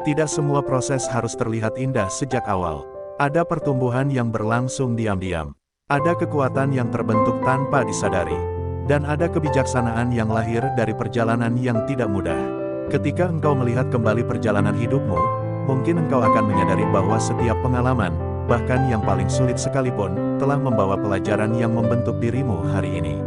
Tidak semua proses harus terlihat indah sejak awal. Ada pertumbuhan yang berlangsung diam-diam. Ada kekuatan yang terbentuk tanpa disadari. Dan ada kebijaksanaan yang lahir dari perjalanan yang tidak mudah. Ketika engkau melihat kembali perjalanan hidupmu, mungkin engkau akan menyadari bahwa setiap pengalaman, bahkan yang paling sulit sekalipun, telah membawa pelajaran yang membentuk dirimu hari ini.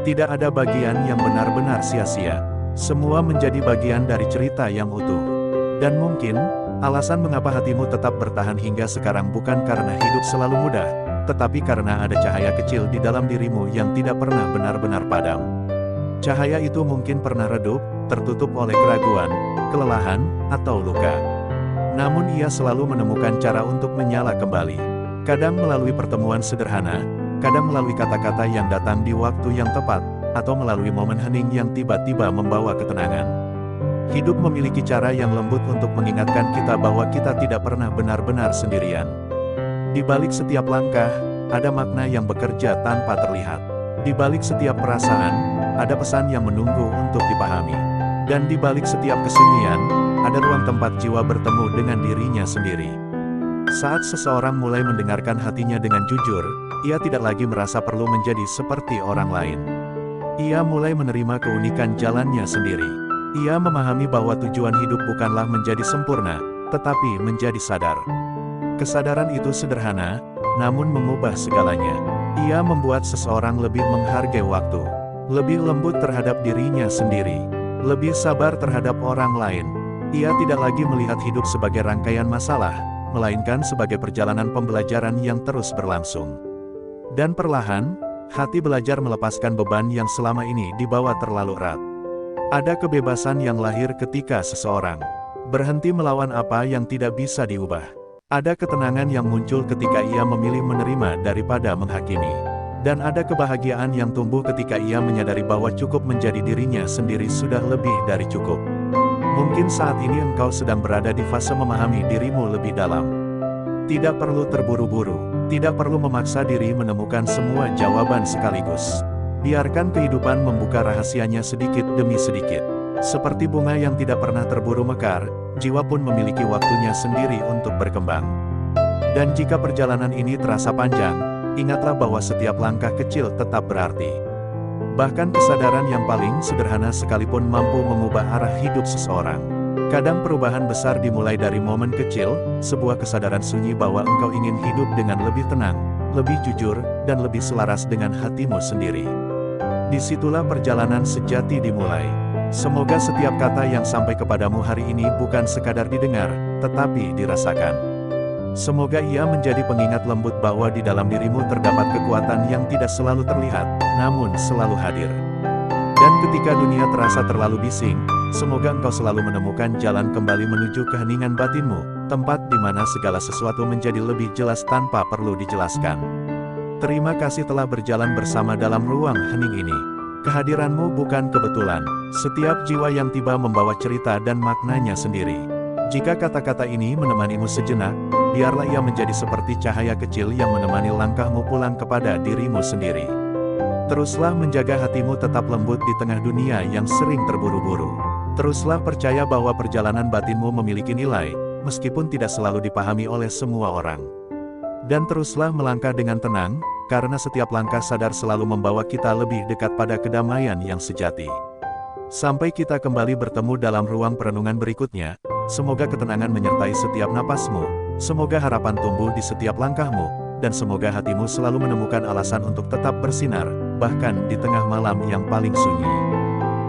Tidak ada bagian yang benar-benar sia-sia. Semua menjadi bagian dari cerita yang utuh. Dan mungkin, alasan mengapa hatimu tetap bertahan hingga sekarang bukan karena hidup selalu mudah, tetapi karena ada cahaya kecil di dalam dirimu yang tidak pernah benar-benar padam. Cahaya itu mungkin pernah redup, tertutup oleh keraguan, kelelahan, atau luka. Namun ia selalu menemukan cara untuk menyala kembali. Kadang melalui pertemuan sederhana, kadang melalui kata-kata yang datang di waktu yang tepat, atau melalui momen hening yang tiba-tiba membawa ketenangan. Hidup memiliki cara yang lembut untuk mengingatkan kita bahwa kita tidak pernah benar-benar sendirian. Di balik setiap langkah, ada makna yang bekerja tanpa terlihat. Di balik setiap perasaan, ada pesan yang menunggu untuk dipahami. Dan di balik setiap kesunyian, ada ruang tempat jiwa bertemu dengan dirinya sendiri. Saat seseorang mulai mendengarkan hatinya dengan jujur, ia tidak lagi merasa perlu menjadi seperti orang lain. Ia mulai menerima keunikan jalannya sendiri. Ia memahami bahwa tujuan hidup bukanlah menjadi sempurna, tetapi menjadi sadar. Kesadaran itu sederhana, namun mengubah segalanya. Ia membuat seseorang lebih menghargai waktu, lebih lembut terhadap dirinya sendiri, lebih sabar terhadap orang lain. Ia tidak lagi melihat hidup sebagai rangkaian masalah, melainkan sebagai perjalanan pembelajaran yang terus berlangsung. Dan perlahan, hati belajar melepaskan beban yang selama ini dibawa terlalu erat. Ada kebebasan yang lahir ketika seseorang berhenti melawan apa yang tidak bisa diubah. Ada ketenangan yang muncul ketika ia memilih menerima daripada menghakimi. Dan ada kebahagiaan yang tumbuh ketika ia menyadari bahwa cukup menjadi dirinya sendiri sudah lebih dari cukup. Mungkin saat ini engkau sedang berada di fase memahami dirimu lebih dalam. Tidak perlu terburu-buru, tidak perlu memaksa diri menemukan semua jawaban sekaligus. Biarkan kehidupan membuka rahasianya sedikit demi sedikit. Seperti bunga yang tidak pernah terburu mekar, jiwa pun memiliki waktunya sendiri untuk berkembang. Dan jika perjalanan ini terasa panjang, ingatlah bahwa setiap langkah kecil tetap berarti. Bahkan kesadaran yang paling sederhana sekalipun mampu mengubah arah hidup seseorang. Kadang perubahan besar dimulai dari momen kecil, sebuah kesadaran sunyi bahwa engkau ingin hidup dengan lebih tenang, lebih jujur, dan lebih selaras dengan hatimu sendiri. Disitulah perjalanan sejati dimulai. Semoga setiap kata yang sampai kepadamu hari ini bukan sekadar didengar, tetapi dirasakan. Semoga ia menjadi pengingat lembut bahwa di dalam dirimu terdapat kekuatan yang tidak selalu terlihat, namun selalu hadir. Dan ketika dunia terasa terlalu bising, semoga engkau selalu menemukan jalan kembali menuju keheningan batinmu, tempat di mana segala sesuatu menjadi lebih jelas tanpa perlu dijelaskan. Terima kasih telah berjalan bersama dalam ruang hening ini. Kehadiranmu bukan kebetulan. Setiap jiwa yang tiba membawa cerita dan maknanya sendiri. Jika kata-kata ini menemanimu sejenak, biarlah ia menjadi seperti cahaya kecil yang menemani langkahmu pulang kepada dirimu sendiri. Teruslah menjaga hatimu tetap lembut di tengah dunia yang sering terburu-buru. Teruslah percaya bahwa perjalanan batinmu memiliki nilai, meskipun tidak selalu dipahami oleh semua orang. Dan teruslah melangkah dengan tenang, karena setiap langkah sadar selalu membawa kita lebih dekat pada kedamaian yang sejati. Sampai kita kembali bertemu dalam ruang perenungan berikutnya, semoga ketenangan menyertai setiap napasmu, semoga harapan tumbuh di setiap langkahmu, dan semoga hatimu selalu menemukan alasan untuk tetap bersinar, bahkan di tengah malam yang paling sunyi.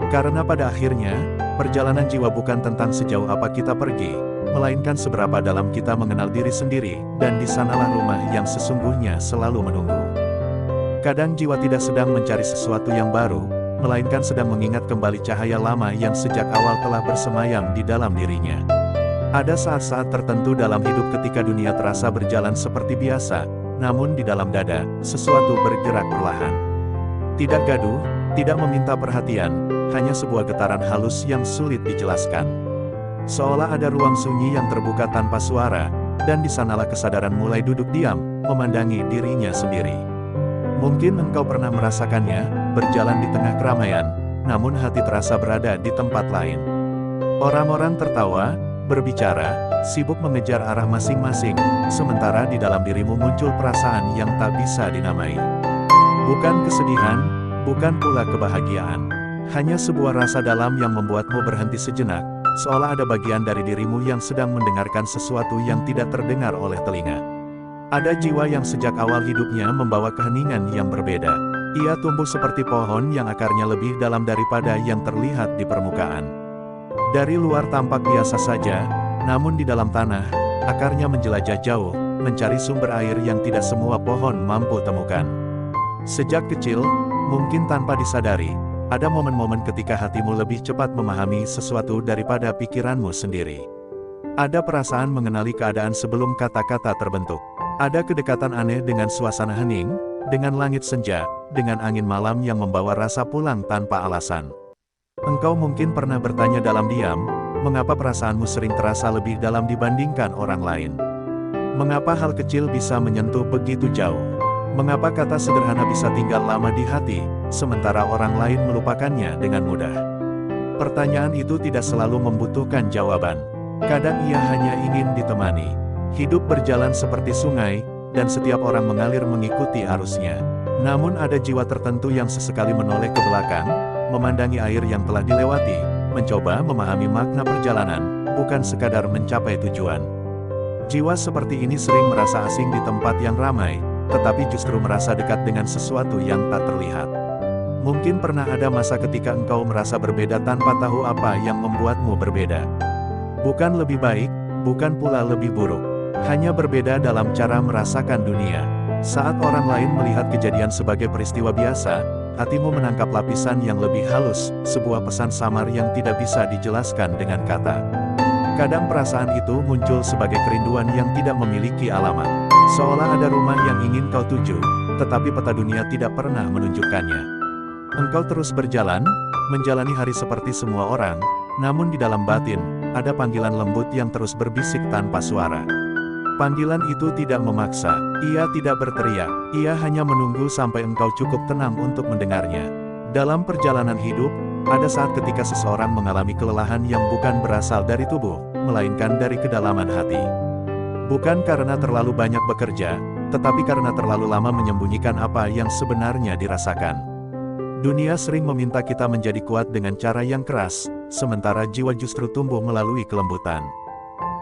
Karena pada akhirnya, perjalanan jiwa bukan tentang sejauh apa kita pergi, melainkan seberapa dalam kita mengenal diri sendiri, dan di sanalah rumah yang sesungguhnya selalu menunggu. Kadang jiwa tidak sedang mencari sesuatu yang baru, melainkan sedang mengingat kembali cahaya lama yang sejak awal telah bersemayam di dalam dirinya. Ada saat-saat tertentu dalam hidup ketika dunia terasa berjalan seperti biasa, namun di dalam dada, sesuatu bergerak perlahan. Tidak gaduh, tidak meminta perhatian, hanya sebuah getaran halus yang sulit dijelaskan. Seolah ada ruang sunyi yang terbuka tanpa suara, dan di sanalah kesadaran mulai duduk diam, memandangi dirinya sendiri. Mungkin engkau pernah merasakannya, berjalan di tengah keramaian, namun hati terasa berada di tempat lain. Orang-orang tertawa, berbicara, sibuk mengejar arah masing-masing, sementara di dalam dirimu muncul perasaan yang tak bisa dinamai. Bukan kesedihan, bukan pula kebahagiaan. Hanya sebuah rasa dalam yang membuatmu berhenti sejenak, seolah ada bagian dari dirimu yang sedang mendengarkan sesuatu yang tidak terdengar oleh telinga. Ada jiwa yang sejak awal hidupnya membawa keheningan yang berbeda. Ia tumbuh seperti pohon yang akarnya lebih dalam daripada yang terlihat di permukaan. Dari luar tampak biasa saja, namun di dalam tanah, akarnya menjelajah jauh, mencari sumber air yang tidak semua pohon mampu temukan. Sejak kecil, mungkin tanpa disadari, ada momen-momen ketika hatimu lebih cepat memahami sesuatu daripada pikiranmu sendiri. Ada perasaan mengenali keadaan sebelum kata-kata terbentuk. Ada kedekatan aneh dengan suasana hening, dengan langit senja, dengan angin malam yang membawa rasa pulang tanpa alasan. Engkau mungkin pernah bertanya dalam diam, mengapa perasaanmu sering terasa lebih dalam dibandingkan orang lain? Mengapa hal kecil bisa menyentuh begitu jauh? Mengapa kata sederhana bisa tinggal lama di hati, sementara orang lain melupakannya dengan mudah? Pertanyaan itu tidak selalu membutuhkan jawaban. Kadang ia hanya ingin ditemani. Hidup berjalan seperti sungai, dan setiap orang mengalir mengikuti arusnya. Namun ada jiwa tertentu yang sesekali menoleh ke belakang, memandangi air yang telah dilewati, mencoba memahami makna perjalanan, bukan sekadar mencapai tujuan. Jiwa seperti ini sering merasa asing di tempat yang ramai, tetapi justru merasa dekat dengan sesuatu yang tak terlihat. Mungkin pernah ada masa ketika engkau merasa berbeda tanpa tahu apa yang membuatmu berbeda. Bukan lebih baik, bukan pula lebih buruk. Hanya berbeda dalam cara merasakan dunia. Saat orang lain melihat kejadian sebagai peristiwa biasa, hatimu menangkap lapisan yang lebih halus, sebuah pesan samar yang tidak bisa dijelaskan dengan kata. Kadang perasaan itu muncul sebagai kerinduan yang tidak memiliki alamat. Seolah ada rumah yang ingin kau tuju, tetapi peta dunia tidak pernah menunjukkannya. Engkau terus berjalan, menjalani hari seperti semua orang, namun di dalam batin, ada panggilan lembut yang terus berbisik tanpa suara. Panggilan itu tidak memaksa, ia tidak berteriak, ia hanya menunggu sampai engkau cukup tenang untuk mendengarnya. Dalam perjalanan hidup, ada saat ketika seseorang mengalami kelelahan yang bukan berasal dari tubuh, melainkan dari kedalaman hati. Bukan karena terlalu banyak bekerja, tetapi karena terlalu lama menyembunyikan apa yang sebenarnya dirasakan. Dunia sering meminta kita menjadi kuat dengan cara yang keras, sementara jiwa justru tumbuh melalui kelembutan.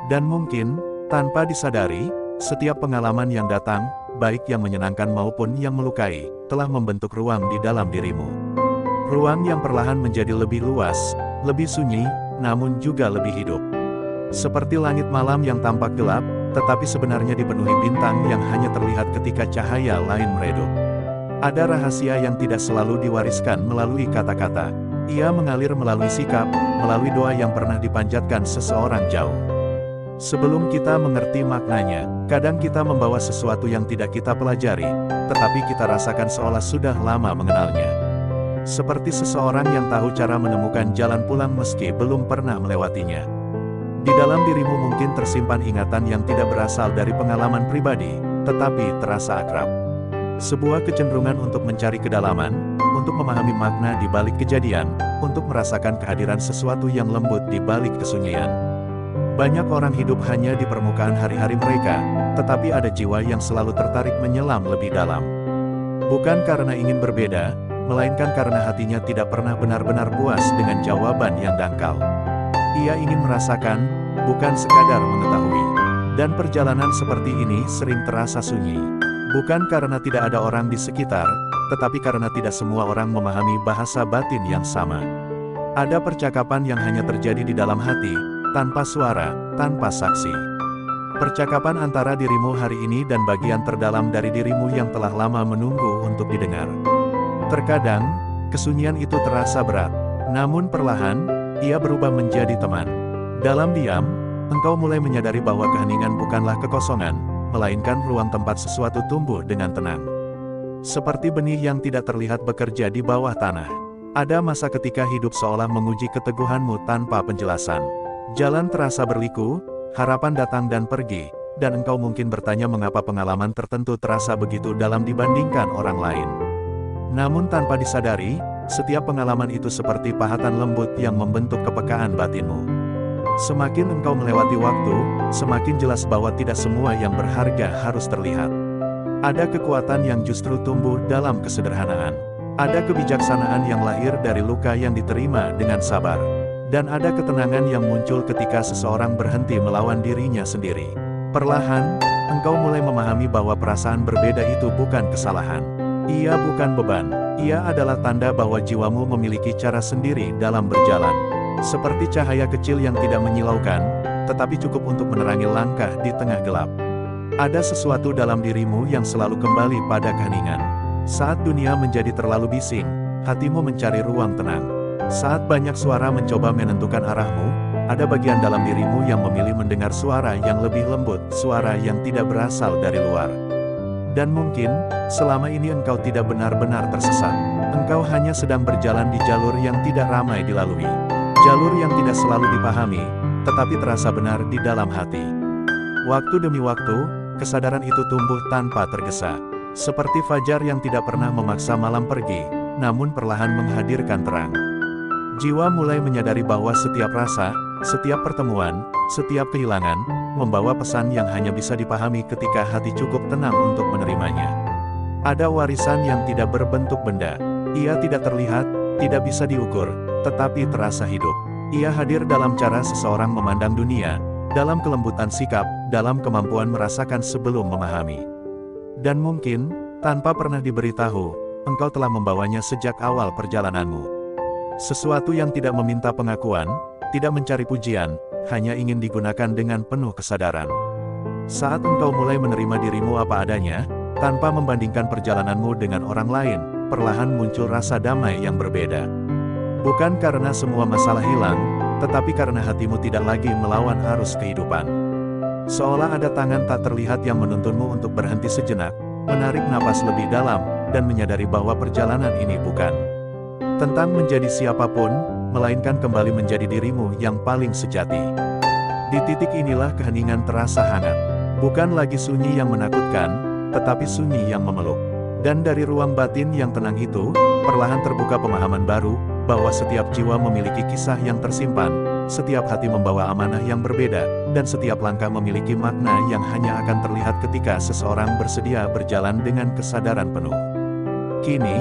Dan mungkin, tanpa disadari, setiap pengalaman yang datang, baik yang menyenangkan maupun yang melukai, telah membentuk ruang di dalam dirimu. Ruang yang perlahan menjadi lebih luas, lebih sunyi, namun juga lebih hidup. Seperti langit malam yang tampak gelap, tetapi sebenarnya dipenuhi bintang yang hanya terlihat ketika cahaya lain meredup. Ada rahasia yang tidak selalu diwariskan melalui kata-kata. Ia mengalir melalui sikap, melalui doa yang pernah dipanjatkan seseorang jauh. Sebelum kita mengerti maknanya, kadang kita membawa sesuatu yang tidak kita pelajari, tetapi kita rasakan seolah sudah lama mengenalnya. Seperti seseorang yang tahu cara menemukan jalan pulang meski belum pernah melewatinya. Di dalam dirimu mungkin tersimpan ingatan yang tidak berasal dari pengalaman pribadi, tetapi terasa akrab. Sebuah kecenderungan untuk mencari kedalaman, untuk memahami makna di balik kejadian, untuk merasakan kehadiran sesuatu yang lembut di balik kesunyian. Banyak orang hidup hanya di permukaan hari-hari mereka, tetapi ada jiwa yang selalu tertarik menyelam lebih dalam. Bukan karena ingin berbeda, melainkan karena hatinya tidak pernah benar-benar puas dengan jawaban yang dangkal. Ia ingin merasakan, bukan sekadar mengetahui. Dan perjalanan seperti ini sering terasa sunyi. Bukan karena tidak ada orang di sekitar, tetapi karena tidak semua orang memahami bahasa batin yang sama. Ada percakapan yang hanya terjadi di dalam hati, tanpa suara, tanpa saksi. Percakapan antara dirimu hari ini dan bagian terdalam dari dirimu yang telah lama menunggu untuk didengar. Terkadang, kesunyian itu terasa berat, namun perlahan, ia berubah menjadi teman. Dalam diam, engkau mulai menyadari bahwa keheningan bukanlah kekosongan, melainkan ruang tempat sesuatu tumbuh dengan tenang. Seperti benih yang tidak terlihat bekerja di bawah tanah. Ada masa ketika hidup seolah menguji keteguhanmu tanpa penjelasan. Jalan terasa berliku, harapan datang dan pergi, dan engkau mungkin bertanya mengapa pengalaman tertentu terasa begitu dalam dibandingkan orang lain. Namun tanpa disadari, setiap pengalaman itu seperti pahatan lembut yang membentuk kepekaan batinmu. Semakin engkau melewati waktu, semakin jelas bahwa tidak semua yang berharga harus terlihat. Ada kekuatan yang justru tumbuh dalam kesederhanaan. Ada kebijaksanaan yang lahir dari luka yang diterima dengan sabar. Dan ada ketenangan yang muncul ketika seseorang berhenti melawan dirinya sendiri. Perlahan, engkau mulai memahami bahwa perasaan berbeda itu bukan kesalahan. Ia bukan beban. Ia adalah tanda bahwa jiwamu memiliki cara sendiri dalam berjalan. Seperti cahaya kecil yang tidak menyilaukan, tetapi cukup untuk menerangi langkah di tengah gelap. Ada sesuatu dalam dirimu yang selalu kembali pada keheningan. Saat dunia menjadi terlalu bising, hatimu mencari ruang tenang. Saat banyak suara mencoba menentukan arahmu, Ada bagian dalam dirimu yang memilih mendengar suara yang lebih lembut, suara yang tidak berasal dari luar. Dan mungkin, selama ini engkau tidak benar-benar tersesat. Engkau hanya sedang berjalan di jalur yang tidak ramai dilalui. Jalur yang tidak selalu dipahami, tetapi terasa benar di dalam hati. Waktu demi waktu, kesadaran itu tumbuh tanpa tergesa. Seperti fajar yang tidak pernah memaksa malam pergi, namun perlahan menghadirkan terang. Jiwa mulai menyadari bahwa setiap rasa, setiap pertemuan, setiap kehilangan, membawa pesan yang hanya bisa dipahami ketika hati cukup tenang untuk menerimanya. Ada warisan yang tidak berbentuk benda. Ia tidak terlihat, tidak bisa diukur, tetapi terasa hidup. Ia hadir dalam cara seseorang memandang dunia, dalam kelembutan sikap, dalam kemampuan merasakan sebelum memahami. Dan mungkin, tanpa pernah diberitahu, engkau telah membawanya sejak awal perjalananmu. Sesuatu yang tidak meminta pengakuan, tidak mencari pujian, hanya ingin digunakan dengan penuh kesadaran. Saat engkau mulai menerima dirimu apa adanya, tanpa membandingkan perjalananmu dengan orang lain, perlahan muncul rasa damai yang berbeda. Bukan karena semua masalah hilang, tetapi karena hatimu tidak lagi melawan arus kehidupan. Seolah ada tangan tak terlihat yang menuntunmu untuk berhenti sejenak, menarik napas lebih dalam, dan menyadari bahwa perjalanan ini bukan tentang menjadi siapapun, melainkan kembali menjadi dirimu yang paling sejati. Di titik inilah keheningan terasa hangat. Bukan lagi sunyi yang menakutkan, tetapi sunyi yang memeluk. Dan dari ruang batin yang tenang itu, perlahan terbuka pemahaman baru, bahwa setiap jiwa memiliki kisah yang tersimpan, setiap hati membawa amanah yang berbeda, dan setiap langkah memiliki makna yang hanya akan terlihat ketika seseorang bersedia berjalan dengan kesadaran penuh. Kini,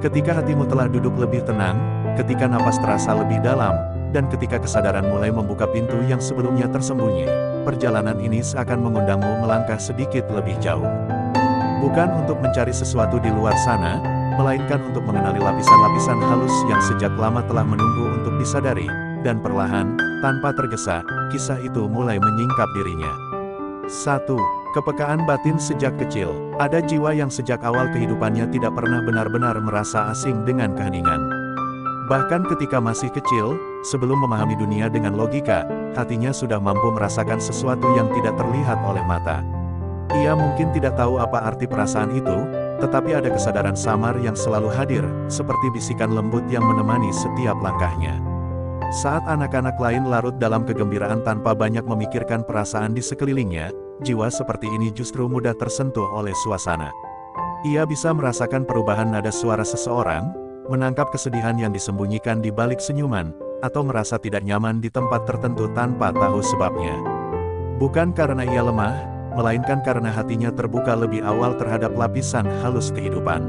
ketika hatimu telah duduk lebih tenang, ketika napas terasa lebih dalam, dan ketika kesadaran mulai membuka pintu yang sebelumnya tersembunyi, perjalanan ini seakan mengundangmu melangkah sedikit lebih jauh. Bukan untuk mencari sesuatu di luar sana, melainkan untuk mengenali lapisan-lapisan halus yang sejak lama telah menunggu untuk disadari, dan perlahan, tanpa tergesa, kisah itu mulai menyingkap dirinya. 1. Kepekaan batin sejak kecil. Ada jiwa yang sejak awal kehidupannya tidak pernah benar-benar merasa asing dengan keheningan. Bahkan ketika masih kecil, sebelum memahami dunia dengan logika, hatinya sudah mampu merasakan sesuatu yang tidak terlihat oleh mata. Ia mungkin tidak tahu apa arti perasaan itu, tetapi ada kesadaran samar yang selalu hadir, seperti bisikan lembut yang menemani setiap langkahnya. Saat anak-anak lain larut dalam kegembiraan tanpa banyak memikirkan perasaan di sekelilingnya, jiwa seperti ini justru mudah tersentuh oleh suasana. Ia bisa merasakan perubahan nada suara seseorang, menangkap kesedihan yang disembunyikan di balik senyuman, atau merasa tidak nyaman di tempat tertentu tanpa tahu sebabnya. Bukan karena ia lemah, melainkan karena hatinya terbuka lebih awal terhadap lapisan halus kehidupan.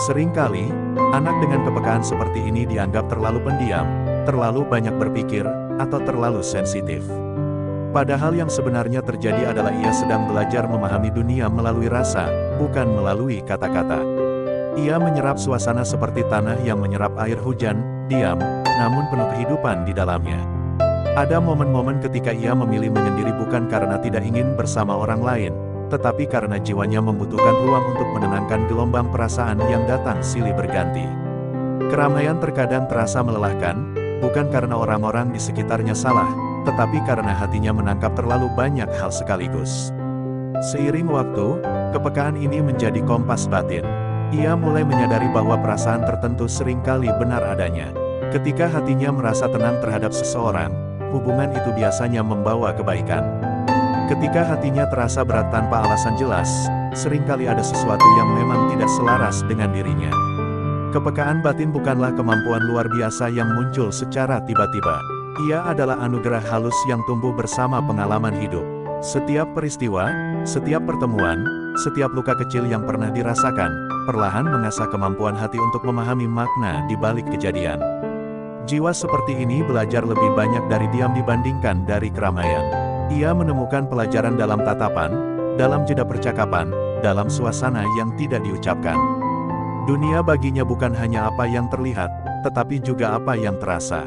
Seringkali, anak dengan kepekaan seperti ini dianggap terlalu pendiam, terlalu banyak berpikir, atau terlalu sensitif. Padahal yang sebenarnya terjadi adalah ia sedang belajar memahami dunia melalui rasa, bukan melalui kata-kata. Ia menyerap suasana seperti tanah yang menyerap air hujan, diam, namun penuh kehidupan di dalamnya. Ada momen-momen ketika ia memilih menyendiri bukan karena tidak ingin bersama orang lain, tetapi karena jiwanya membutuhkan ruang untuk menenangkan gelombang perasaan yang datang silih berganti. Keramaian terkadang terasa melelahkan, bukan karena orang-orang di sekitarnya salah, tetapi karena hatinya menangkap terlalu banyak hal sekaligus. Seiring waktu, kepekaan ini menjadi kompas batin. Ia mulai menyadari bahwa perasaan tertentu seringkali benar adanya. Ketika hatinya merasa tenang terhadap seseorang, hubungan itu biasanya membawa kebaikan. Ketika hatinya terasa berat tanpa alasan jelas, seringkali ada sesuatu yang memang tidak selaras dengan dirinya. Kepekaan batin bukanlah kemampuan luar biasa yang muncul secara tiba-tiba. Ia adalah anugerah halus yang tumbuh bersama pengalaman hidup. Setiap peristiwa, setiap pertemuan, setiap luka kecil yang pernah dirasakan, perlahan mengasah kemampuan hati untuk memahami makna di balik kejadian. Jiwa seperti ini belajar lebih banyak dari diam dibandingkan dari keramaian. Ia menemukan pelajaran dalam tatapan, dalam jeda percakapan, dalam suasana yang tidak diucapkan. Dunia baginya bukan hanya apa yang terlihat, tetapi juga apa yang terasa.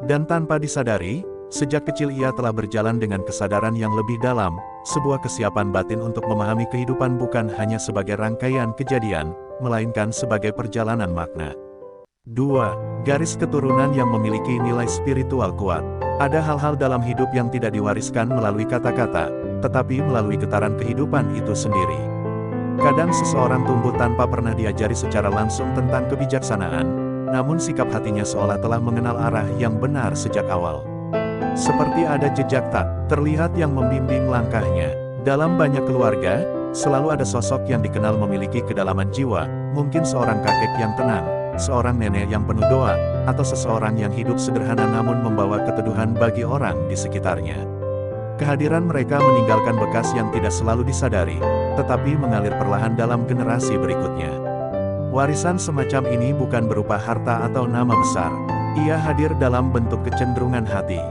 Dan tanpa disadari, sejak kecil ia telah berjalan dengan kesadaran yang lebih dalam, sebuah kesiapan batin untuk memahami kehidupan bukan hanya sebagai rangkaian kejadian, melainkan sebagai perjalanan makna. 2. Garis keturunan yang memiliki nilai spiritual kuat. Ada hal-hal dalam hidup yang tidak diwariskan melalui kata-kata, tetapi melalui getaran kehidupan itu sendiri. Kadang seseorang tumbuh tanpa pernah diajari secara langsung tentang kebijaksanaan, namun sikap hatinya seolah telah mengenal arah yang benar sejak awal. Seperti ada jejak tak terlihat yang membimbing langkahnya. Dalam banyak keluarga, selalu ada sosok yang dikenal memiliki kedalaman jiwa, mungkin seorang kakek yang tenang, seorang nenek yang penuh doa, atau seseorang yang hidup sederhana namun membawa keteduhan bagi orang di sekitarnya. Kehadiran mereka meninggalkan bekas yang tidak selalu disadari, tetapi mengalir perlahan dalam generasi berikutnya. Warisan semacam ini bukan berupa harta atau nama besar. Ia hadir dalam bentuk kecenderungan hati,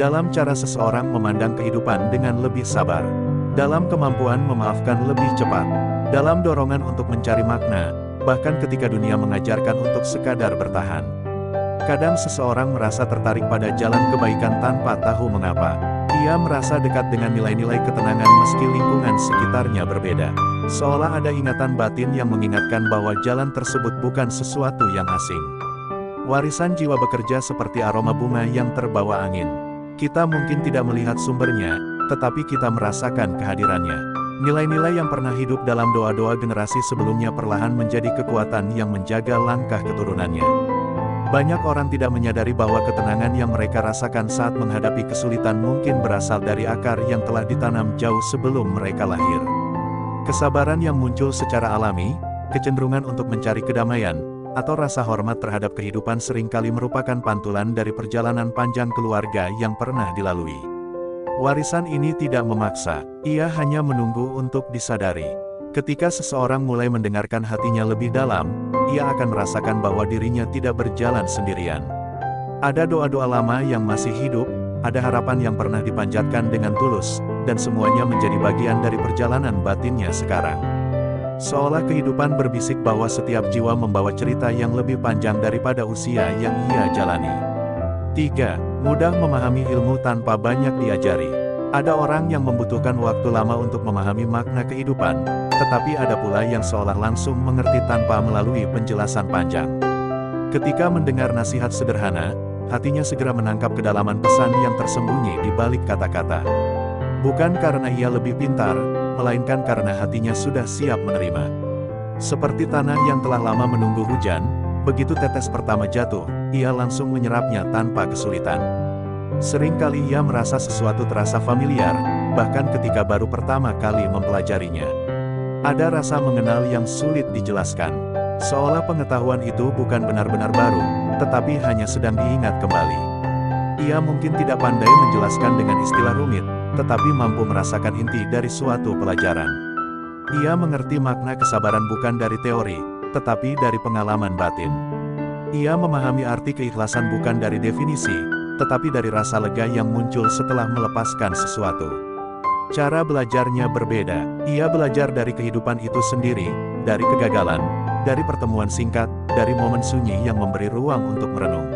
dalam cara seseorang memandang kehidupan dengan lebih sabar, dalam kemampuan memaafkan lebih cepat, dalam dorongan untuk mencari makna, bahkan ketika dunia mengajarkan untuk sekadar bertahan. Kadang seseorang merasa tertarik pada jalan kebaikan tanpa tahu mengapa. Ia merasa dekat dengan nilai-nilai ketenangan meski lingkungan sekitarnya berbeda. Seolah ada ingatan batin yang mengingatkan bahwa jalan tersebut bukan sesuatu yang asing. Warisan jiwa bekerja seperti aroma bunga yang terbawa angin. Kita mungkin tidak melihat sumbernya, tetapi kita merasakan kehadirannya. Nilai-nilai yang pernah hidup dalam doa-doa generasi sebelumnya perlahan menjadi kekuatan yang menjaga langkah keturunannya. Banyak orang tidak menyadari bahwa ketenangan yang mereka rasakan saat menghadapi kesulitan mungkin berasal dari akar yang telah ditanam jauh sebelum mereka lahir. Kesabaran yang muncul secara alami, kecenderungan untuk mencari kedamaian, atau rasa hormat terhadap kehidupan seringkali merupakan pantulan dari perjalanan panjang keluarga yang pernah dilalui. Warisan ini tidak memaksa, ia hanya menunggu untuk disadari. Ketika seseorang mulai mendengarkan hatinya lebih dalam, ia akan merasakan bahwa dirinya tidak berjalan sendirian. Ada doa-doa lama yang masih hidup, ada harapan yang pernah dipanjatkan dengan tulus, dan semuanya menjadi bagian dari perjalanan batinnya sekarang. Seolah kehidupan berbisik bahwa setiap jiwa membawa cerita yang lebih panjang daripada usia yang ia jalani. 3. Mudah memahami ilmu tanpa banyak diajari. Ada orang yang membutuhkan waktu lama untuk memahami makna kehidupan, tetapi ada pula yang seolah langsung mengerti tanpa melalui penjelasan panjang. Ketika mendengar nasihat sederhana, hatinya segera menangkap kedalaman pesan yang tersembunyi di balik kata-kata. Bukan karena ia lebih pintar, melainkan karena hatinya sudah siap menerima. Seperti tanah yang telah lama menunggu hujan, begitu tetes pertama jatuh, ia langsung menyerapnya tanpa kesulitan. Seringkali ia merasa sesuatu terasa familiar, bahkan ketika baru pertama kali mempelajarinya. Ada rasa mengenal yang sulit dijelaskan. Seolah pengetahuan itu bukan benar-benar baru, tetapi hanya sedang diingat kembali. Ia mungkin tidak pandai menjelaskan dengan istilah rumit, tetapi mampu merasakan inti dari suatu pelajaran. Ia mengerti makna kesabaran bukan dari teori, tetapi dari pengalaman batin. Ia memahami arti keikhlasan bukan dari definisi, tetapi dari rasa lega yang muncul setelah melepaskan sesuatu. Cara belajarnya berbeda. Ia belajar dari kehidupan itu sendiri, dari kegagalan, dari pertemuan singkat, dari momen sunyi yang memberi ruang untuk merenung.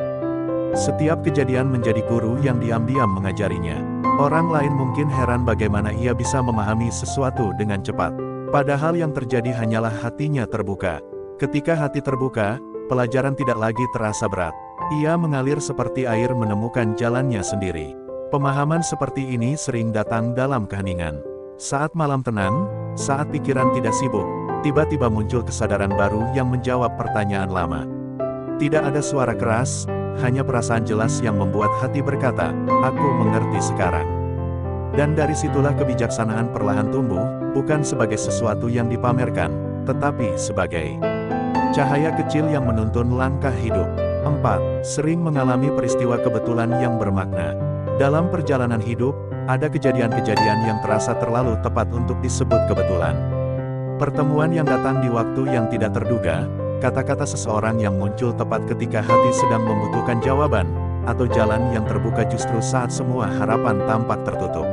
Setiap kejadian menjadi guru yang diam-diam mengajarinya. Orang lain mungkin heran bagaimana ia bisa memahami sesuatu dengan cepat. Padahal yang terjadi hanyalah hatinya terbuka. Ketika hati terbuka, pelajaran tidak lagi terasa berat. Ia mengalir seperti air menemukan jalannya sendiri. Pemahaman seperti ini sering datang dalam keheningan. Saat malam tenang, saat pikiran tidak sibuk, tiba-tiba muncul kesadaran baru yang menjawab pertanyaan lama. Tidak ada suara keras, hanya perasaan jelas yang membuat hati berkata, "Aku mengerti sekarang." Dan dari situlah kebijaksanaan perlahan tumbuh, bukan sebagai sesuatu yang dipamerkan, tetapi sebagai cahaya kecil yang menuntun langkah hidup. 4. Sering mengalami peristiwa kebetulan yang bermakna. Dalam perjalanan hidup, ada kejadian-kejadian yang terasa terlalu tepat untuk disebut kebetulan. Pertemuan yang datang di waktu yang tidak terduga, kata-kata seseorang yang muncul tepat ketika hati sedang membutuhkan jawaban, atau jalan yang terbuka justru saat semua harapan tampak tertutup.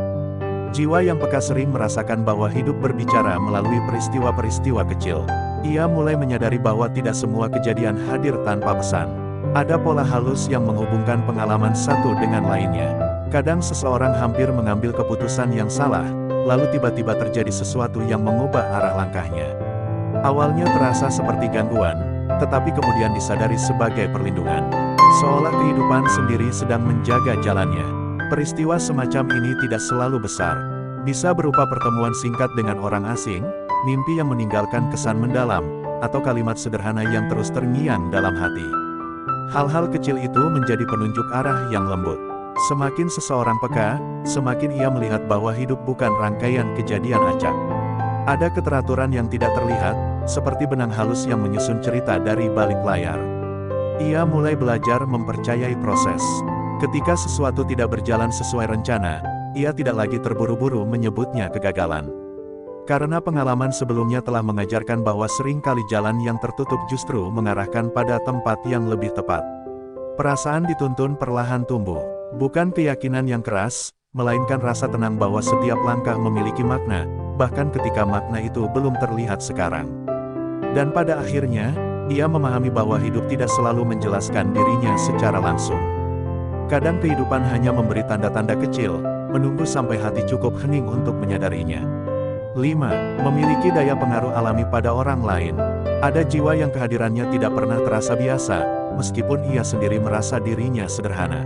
Jiwa yang peka sering merasakan bahwa hidup berbicara melalui peristiwa-peristiwa kecil. Ia mulai menyadari bahwa tidak semua kejadian hadir tanpa pesan. Ada pola halus yang menghubungkan pengalaman satu dengan lainnya. Kadang seseorang hampir mengambil keputusan yang salah, lalu tiba-tiba terjadi sesuatu yang mengubah arah langkahnya. Awalnya terasa seperti gangguan, tetapi kemudian disadari sebagai perlindungan. Seolah kehidupan sendiri sedang menjaga jalannya. Peristiwa semacam ini tidak selalu besar. Bisa berupa pertemuan singkat dengan orang asing, mimpi yang meninggalkan kesan mendalam, atau kalimat sederhana yang terus terngiang dalam hati. Hal-hal kecil itu menjadi penunjuk arah yang lembut. Semakin seseorang peka, semakin ia melihat bahwa hidup bukan rangkaian kejadian acak. Ada keteraturan yang tidak terlihat, seperti benang halus yang menyusun cerita dari balik layar. Ia mulai belajar mempercayai proses. Ketika sesuatu tidak berjalan sesuai rencana, ia tidak lagi terburu-buru menyebutnya kegagalan. Karena pengalaman sebelumnya telah mengajarkan bahwa seringkali jalan yang tertutup justru mengarahkan pada tempat yang lebih tepat. Perasaan dituntun perlahan tumbuh. Bukan keyakinan yang keras, melainkan rasa tenang bahwa setiap langkah memiliki makna, bahkan ketika makna itu belum terlihat sekarang. Dan pada akhirnya, ia memahami bahwa hidup tidak selalu menjelaskan dirinya secara langsung. Kadang kehidupan hanya memberi tanda-tanda kecil, menunggu sampai hati cukup hening untuk menyadarinya. 5. Memiliki daya pengaruh alami pada orang lain. Ada jiwa yang kehadirannya tidak pernah terasa biasa, meskipun ia sendiri merasa dirinya sederhana.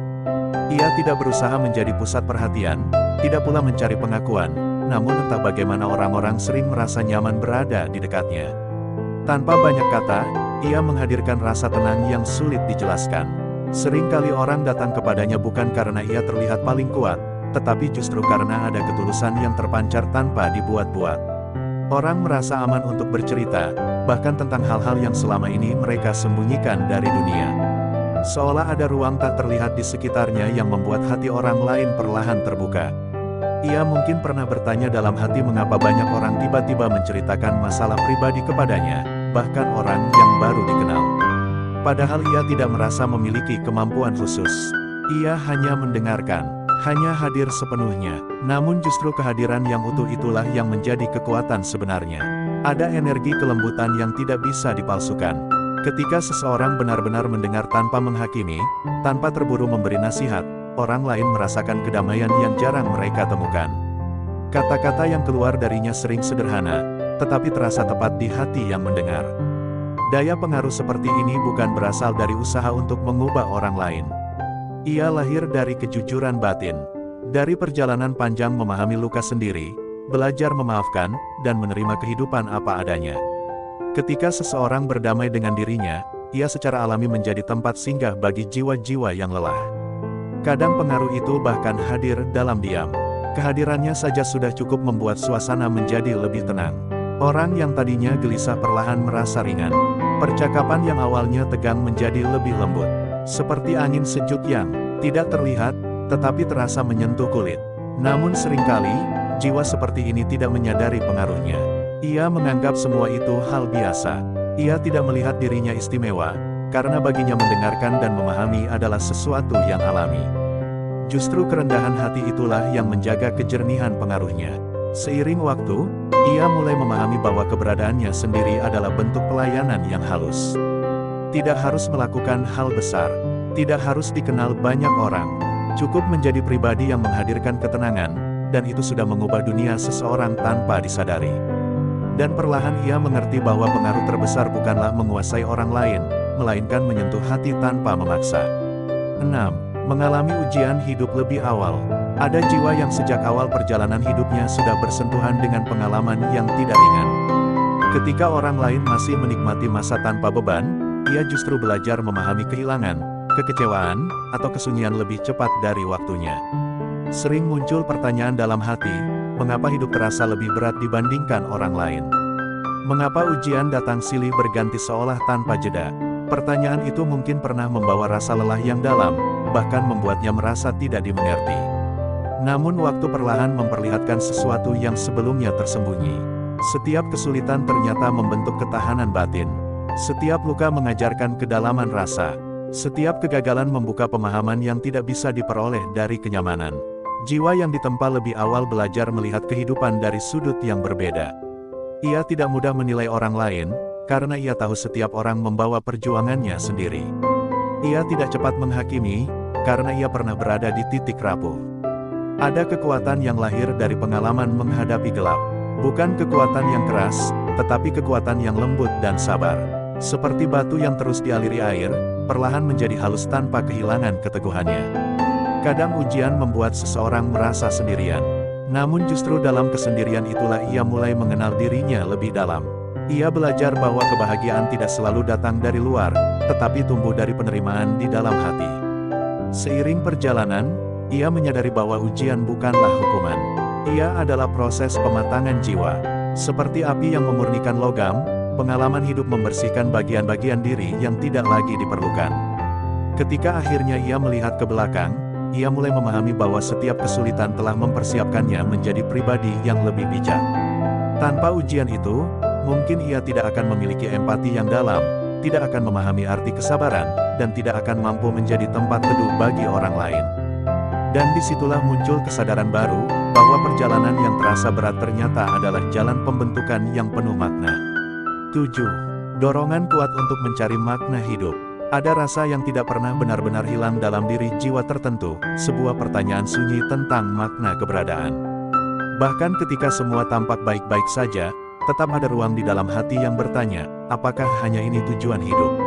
Ia tidak berusaha menjadi pusat perhatian, tidak pula mencari pengakuan, namun entah bagaimana orang-orang sering merasa nyaman berada di dekatnya. Tanpa banyak kata, ia menghadirkan rasa tenang yang sulit dijelaskan. Seringkali orang datang kepadanya bukan karena ia terlihat paling kuat, tetapi justru karena ada ketulusan yang terpancar tanpa dibuat-buat. Orang merasa aman untuk bercerita, bahkan tentang hal-hal yang selama ini mereka sembunyikan dari dunia. Seolah ada ruang tak terlihat di sekitarnya yang membuat hati orang lain perlahan terbuka. Ia mungkin pernah bertanya dalam hati mengapa banyak orang tiba-tiba menceritakan masalah pribadi kepadanya, bahkan orang yang baru dikenal. Padahal ia tidak merasa memiliki kemampuan khusus. Ia hanya mendengarkan, hanya hadir sepenuhnya. Namun justru kehadiran yang utuh itulah yang menjadi kekuatan sebenarnya. Ada energi kelembutan yang tidak bisa dipalsukan. Ketika seseorang benar-benar mendengar tanpa menghakimi, tanpa terburu memberi nasihat, orang lain merasakan kedamaian yang jarang mereka temukan. Kata-kata yang keluar darinya sering sederhana, tetapi terasa tepat di hati yang mendengar. Daya pengaruh seperti ini bukan berasal dari usaha untuk mengubah orang lain. Ia lahir dari kejujuran batin. Dari perjalanan panjang memahami luka sendiri, belajar memaafkan, dan menerima kehidupan apa adanya. Ketika seseorang berdamai dengan dirinya, ia secara alami menjadi tempat singgah bagi jiwa-jiwa yang lelah. Kadang pengaruh itu bahkan hadir dalam diam. Kehadirannya saja sudah cukup membuat suasana menjadi lebih tenang. Orang yang tadinya gelisah perlahan merasa ringan. Percakapan yang awalnya tegang menjadi lebih lembut. Seperti angin sejuk yang tidak terlihat, tetapi terasa menyentuh kulit. Namun seringkali, jiwa seperti ini tidak menyadari pengaruhnya. Ia menganggap semua itu hal biasa. Ia tidak melihat dirinya istimewa, karena baginya mendengarkan dan memahami adalah sesuatu yang alami. Justru kerendahan hati itulah yang menjaga kejernihan pengaruhnya. Seiring waktu, ia mulai memahami bahwa keberadaannya sendiri adalah bentuk pelayanan yang halus. Tidak harus melakukan hal besar, tidak harus dikenal banyak orang. Cukup menjadi pribadi yang menghadirkan ketenangan, dan itu sudah mengubah dunia seseorang tanpa disadari. Dan perlahan ia mengerti bahwa pengaruh terbesar bukanlah menguasai orang lain, melainkan menyentuh hati tanpa memaksa. 6. Mengalami ujian hidup lebih awal. Ada jiwa yang sejak awal perjalanan hidupnya sudah bersentuhan dengan pengalaman yang tidak ringan. Ketika orang lain masih menikmati masa tanpa beban, ia justru belajar memahami kehilangan, kekecewaan, atau kesunyian lebih cepat dari waktunya. Sering muncul pertanyaan dalam hati, mengapa hidup terasa lebih berat dibandingkan orang lain? Mengapa ujian datang silih berganti seolah tanpa jeda? Pertanyaan itu mungkin pernah membawa rasa lelah yang dalam, bahkan membuatnya merasa tidak dimengerti. Namun waktu perlahan memperlihatkan sesuatu yang sebelumnya tersembunyi. Setiap kesulitan ternyata membentuk ketahanan batin. Setiap luka mengajarkan kedalaman rasa. Setiap kegagalan membuka pemahaman yang tidak bisa diperoleh dari kenyamanan. Jiwa yang ditempa lebih awal belajar melihat kehidupan dari sudut yang berbeda. Ia tidak mudah menilai orang lain, karena ia tahu setiap orang membawa perjuangannya sendiri. Ia tidak cepat menghakimi, karena ia pernah berada di titik rapuh. Ada kekuatan yang lahir dari pengalaman menghadapi gelap. Bukan kekuatan yang keras, tetapi kekuatan yang lembut dan sabar. Seperti batu yang terus dialiri air, perlahan menjadi halus tanpa kehilangan keteguhannya. Kadang ujian membuat seseorang merasa sendirian. Namun justru dalam kesendirian itulah ia mulai mengenal dirinya lebih dalam. Ia belajar bahwa kebahagiaan tidak selalu datang dari luar, tetapi tumbuh dari penerimaan di dalam hati. Seiring perjalanan, ia menyadari bahwa ujian bukanlah hukuman. Ia adalah proses pematangan jiwa. Seperti api yang memurnikan logam, pengalaman hidup membersihkan bagian-bagian diri yang tidak lagi diperlukan. Ketika akhirnya ia melihat ke belakang, ia mulai memahami bahwa setiap kesulitan telah mempersiapkannya menjadi pribadi yang lebih bijak. Tanpa ujian itu, mungkin ia tidak akan memiliki empati yang dalam, tidak akan memahami arti kesabaran, dan tidak akan mampu menjadi tempat teduh bagi orang lain. Dan disitulah muncul kesadaran baru, bahwa perjalanan yang terasa berat ternyata adalah jalan pembentukan yang penuh makna. 7. Dorongan kuat untuk mencari makna hidup. Ada rasa yang tidak pernah benar-benar hilang dalam diri jiwa tertentu, sebuah pertanyaan sunyi tentang makna keberadaan. Bahkan ketika semua tampak baik-baik saja, tetap ada ruang di dalam hati yang bertanya, apakah hanya ini tujuan hidup?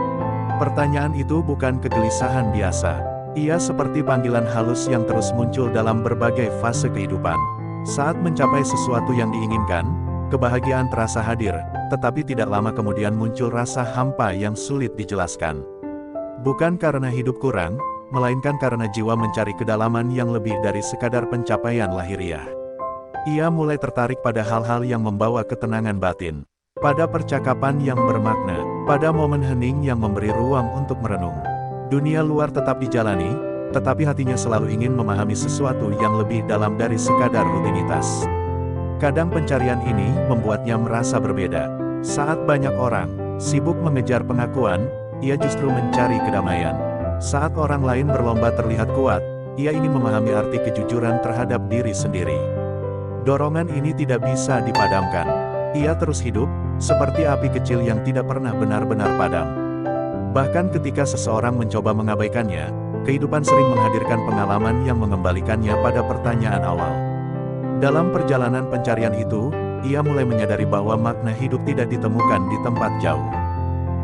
Pertanyaan itu bukan kegelisahan biasa. Ia seperti panggilan halus yang terus muncul dalam berbagai fase kehidupan. Saat mencapai sesuatu yang diinginkan, kebahagiaan terasa hadir, tetapi tidak lama kemudian muncul rasa hampa yang sulit dijelaskan. Bukan karena hidup kurang, melainkan karena jiwa mencari kedalaman yang lebih dari sekadar pencapaian lahiriah. Ia mulai tertarik pada hal-hal yang membawa ketenangan batin, pada percakapan yang bermakna, pada momen hening yang memberi ruang untuk merenung. Dunia luar tetap dijalani, tetapi hatinya selalu ingin memahami sesuatu yang lebih dalam dari sekadar rutinitas. Kadang pencarian ini membuatnya merasa berbeda. Saat banyak orang sibuk mengejar pengakuan, ia justru mencari kedamaian. Saat orang lain berlomba terlihat kuat, ia ingin memahami arti kejujuran terhadap diri sendiri. Dorongan ini tidak bisa dipadamkan. Ia terus hidup, seperti api kecil yang tidak pernah benar-benar padam. Bahkan ketika seseorang mencoba mengabaikannya, kehidupan sering menghadirkan pengalaman yang mengembalikannya pada pertanyaan awal. Dalam perjalanan pencarian itu, ia mulai menyadari bahwa makna hidup tidak ditemukan di tempat jauh.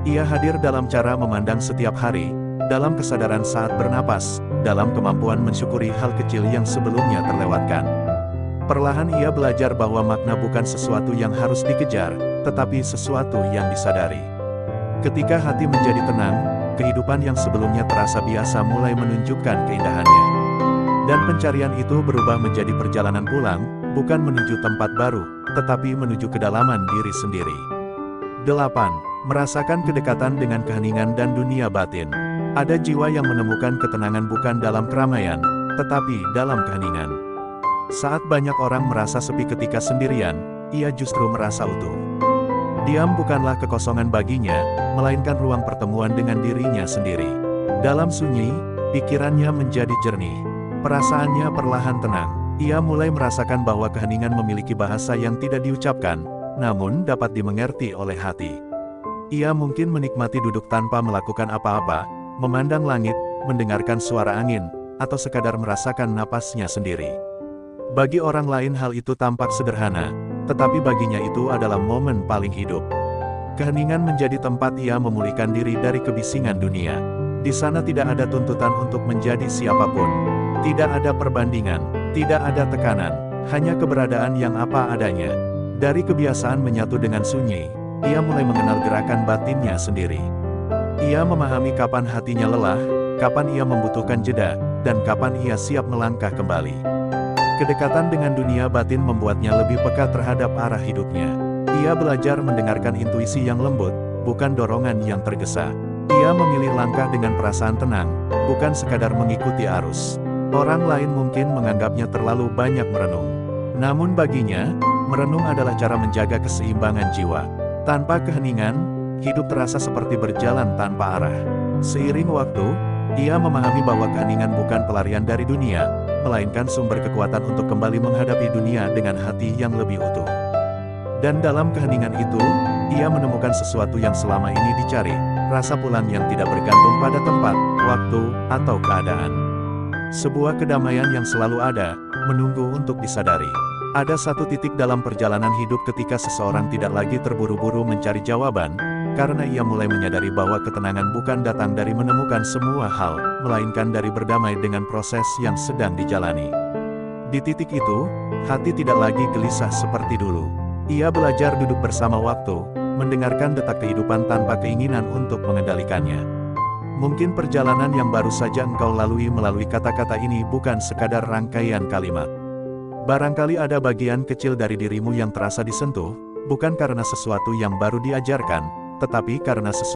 Ia hadir dalam cara memandang setiap hari, dalam kesadaran saat bernapas, dalam kemampuan mensyukuri hal kecil yang sebelumnya terlewatkan. Perlahan ia belajar bahwa makna bukan sesuatu yang harus dikejar, tetapi sesuatu yang disadari. Ketika hati menjadi tenang, kehidupan yang sebelumnya terasa biasa mulai menunjukkan keindahannya. Dan pencarian itu berubah menjadi perjalanan pulang, bukan menuju tempat baru, tetapi menuju kedalaman diri sendiri. 8. Merasakan kedekatan dengan keheningan dan dunia batin. Ada jiwa yang menemukan ketenangan bukan dalam keramaian, tetapi dalam keheningan. Saat banyak orang merasa sepi ketika sendirian, ia justru merasa utuh. Diam bukanlah kekosongan baginya, melainkan ruang pertemuan dengan dirinya sendiri. Dalam sunyi, pikirannya menjadi jernih. Perasaannya perlahan tenang. Ia mulai merasakan bahwa keheningan memiliki bahasa yang tidak diucapkan, namun dapat dimengerti oleh hati. Ia mungkin menikmati duduk tanpa melakukan apa-apa, memandang langit, mendengarkan suara angin, atau sekadar merasakan napasnya sendiri. Bagi orang lain hal itu tampak sederhana, tetapi baginya itu adalah momen paling hidup. Keheningan menjadi tempat ia memulihkan diri dari kebisingan dunia. Di sana tidak ada tuntutan untuk menjadi siapapun. Tidak ada perbandingan, tidak ada tekanan, hanya keberadaan yang apa adanya. Dari kebiasaan menyatu dengan sunyi, ia mulai mengenal gerakan batinnya sendiri. Ia memahami kapan hatinya lelah, kapan ia membutuhkan jeda, dan kapan ia siap melangkah kembali. Kedekatan dengan dunia batin membuatnya lebih peka terhadap arah hidupnya. Ia belajar mendengarkan intuisi yang lembut, bukan dorongan yang tergesa. Ia memilih langkah dengan perasaan tenang, bukan sekadar mengikuti arus. Orang lain mungkin menganggapnya terlalu banyak merenung. Namun baginya, merenung adalah cara menjaga keseimbangan jiwa. Tanpa keheningan, hidup terasa seperti berjalan tanpa arah. Seiring waktu, ia memahami bahwa keheningan bukan pelarian dari dunia, melainkan sumber kekuatan untuk kembali menghadapi dunia dengan hati yang lebih utuh. Dan dalam keheningan itu, ia menemukan sesuatu yang selama ini dicari, rasa pulang yang tidak bergantung pada tempat, waktu, atau keadaan. Sebuah kedamaian yang selalu ada, menunggu untuk disadari. Ada satu titik dalam perjalanan hidup ketika seseorang tidak lagi terburu-buru mencari jawaban, Karena ia mulai menyadari bahwa ketenangan bukan datang dari menemukan semua hal, melainkan dari berdamai dengan proses yang sedang dijalani. Di titik itu, hati tidak lagi gelisah seperti dulu. Ia belajar duduk bersama waktu, mendengarkan detak kehidupan tanpa keinginan untuk mengendalikannya. Mungkin perjalanan yang baru saja engkau lalui melalui kata-kata ini bukan sekadar rangkaian kalimat. Barangkali ada bagian kecil dari dirimu yang terasa disentuh, bukan karena sesuatu yang baru diajarkan, tetapi karena sesuatu